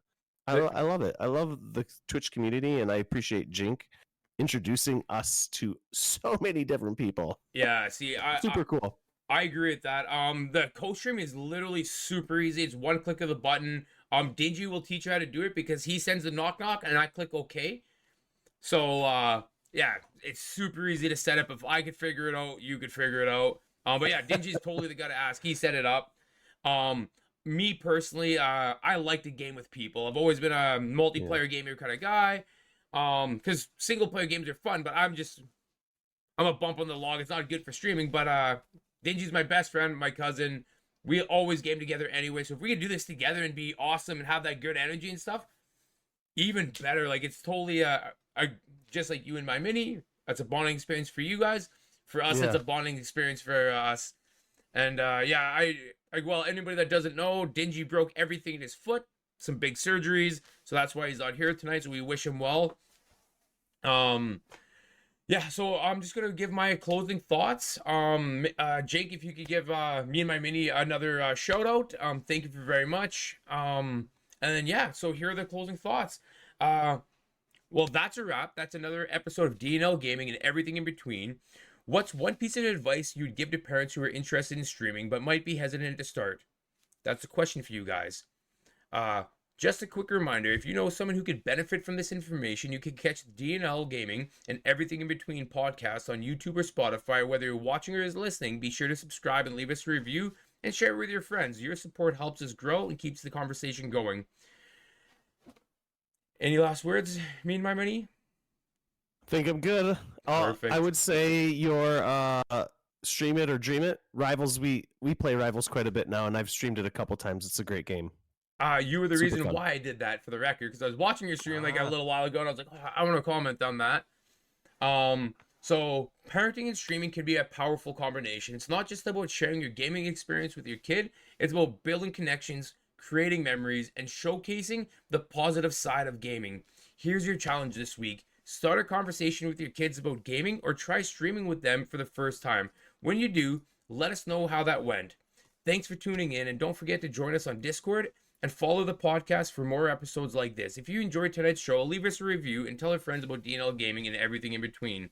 I love it. I love the Twitch community, and I appreciate Jink introducing us to so many different people. Yeah, see, super cool. I agree with that. The co-stream is literally super easy. It's one click of the button. Dingy will teach you how to do it because he sends the knock, and I click OK. So, yeah, it's super easy to set up. If I could figure it out, you could figure it out. But yeah, Dingy's totally the guy to ask. He set it up. me personally, I like to game with people. I've always been a Yeah. multiplayer gamer kind of guy. Because single player games are fun, but I'm a bump on the log. It's not good for streaming, but Dingy's my best friend, my cousin. We always game together anyway. So if we can do this together and be awesome and have that good energy and stuff, even better. Like it's totally a just like you and my mini. That's a bonding experience for you guys. For us, it's Yeah. a bonding experience for us. And yeah, well, anybody that doesn't know, Dingy broke everything in his foot, some big surgeries, so that's why he's not here tonight. So we wish him well. Um, yeah, so I'm just gonna give my closing thoughts. Jake, if you could give me and my mini another shout out, thank you very much. And then yeah, so here are the closing thoughts. Uh, well, that's a wrap. That's another episode of DNL Gaming and everything in between. What's one piece of advice you'd give to parents who are interested in streaming but might be hesitant to start? That's a question for you guys. Uh, just a quick reminder, if you know someone who could benefit from this information, you can catch DNL Gaming and everything in between podcasts on YouTube or Spotify. Whether you're watching or is listening, be sure to subscribe and leave us a review and share it with your friends. Your support helps us grow and keeps the conversation going. Any last words, me and my money? Think I'm good. I Perfect. would say your stream it or dream it. Rivals, we play Rivals quite a bit now, and I've streamed it a couple times. It's a great game. You were the Super reason fun. why I did that for the record, because I was watching your stream like a Ah, little while ago, and I was like, oh, I want to comment on that. So parenting and streaming can be a powerful combination. It's not just about sharing your gaming experience with your kid, it's about building connections, creating memories, and showcasing the positive side of gaming. Here's your challenge this week. Start a conversation with your kids about gaming or try streaming with them for the first time. When you do, let us know how that went. Thanks for tuning in, and don't forget to join us on Discord and follow the podcast for more episodes like this. If you enjoyed tonight's show, leave us a review and tell your friends about DNL Gaming and everything in between.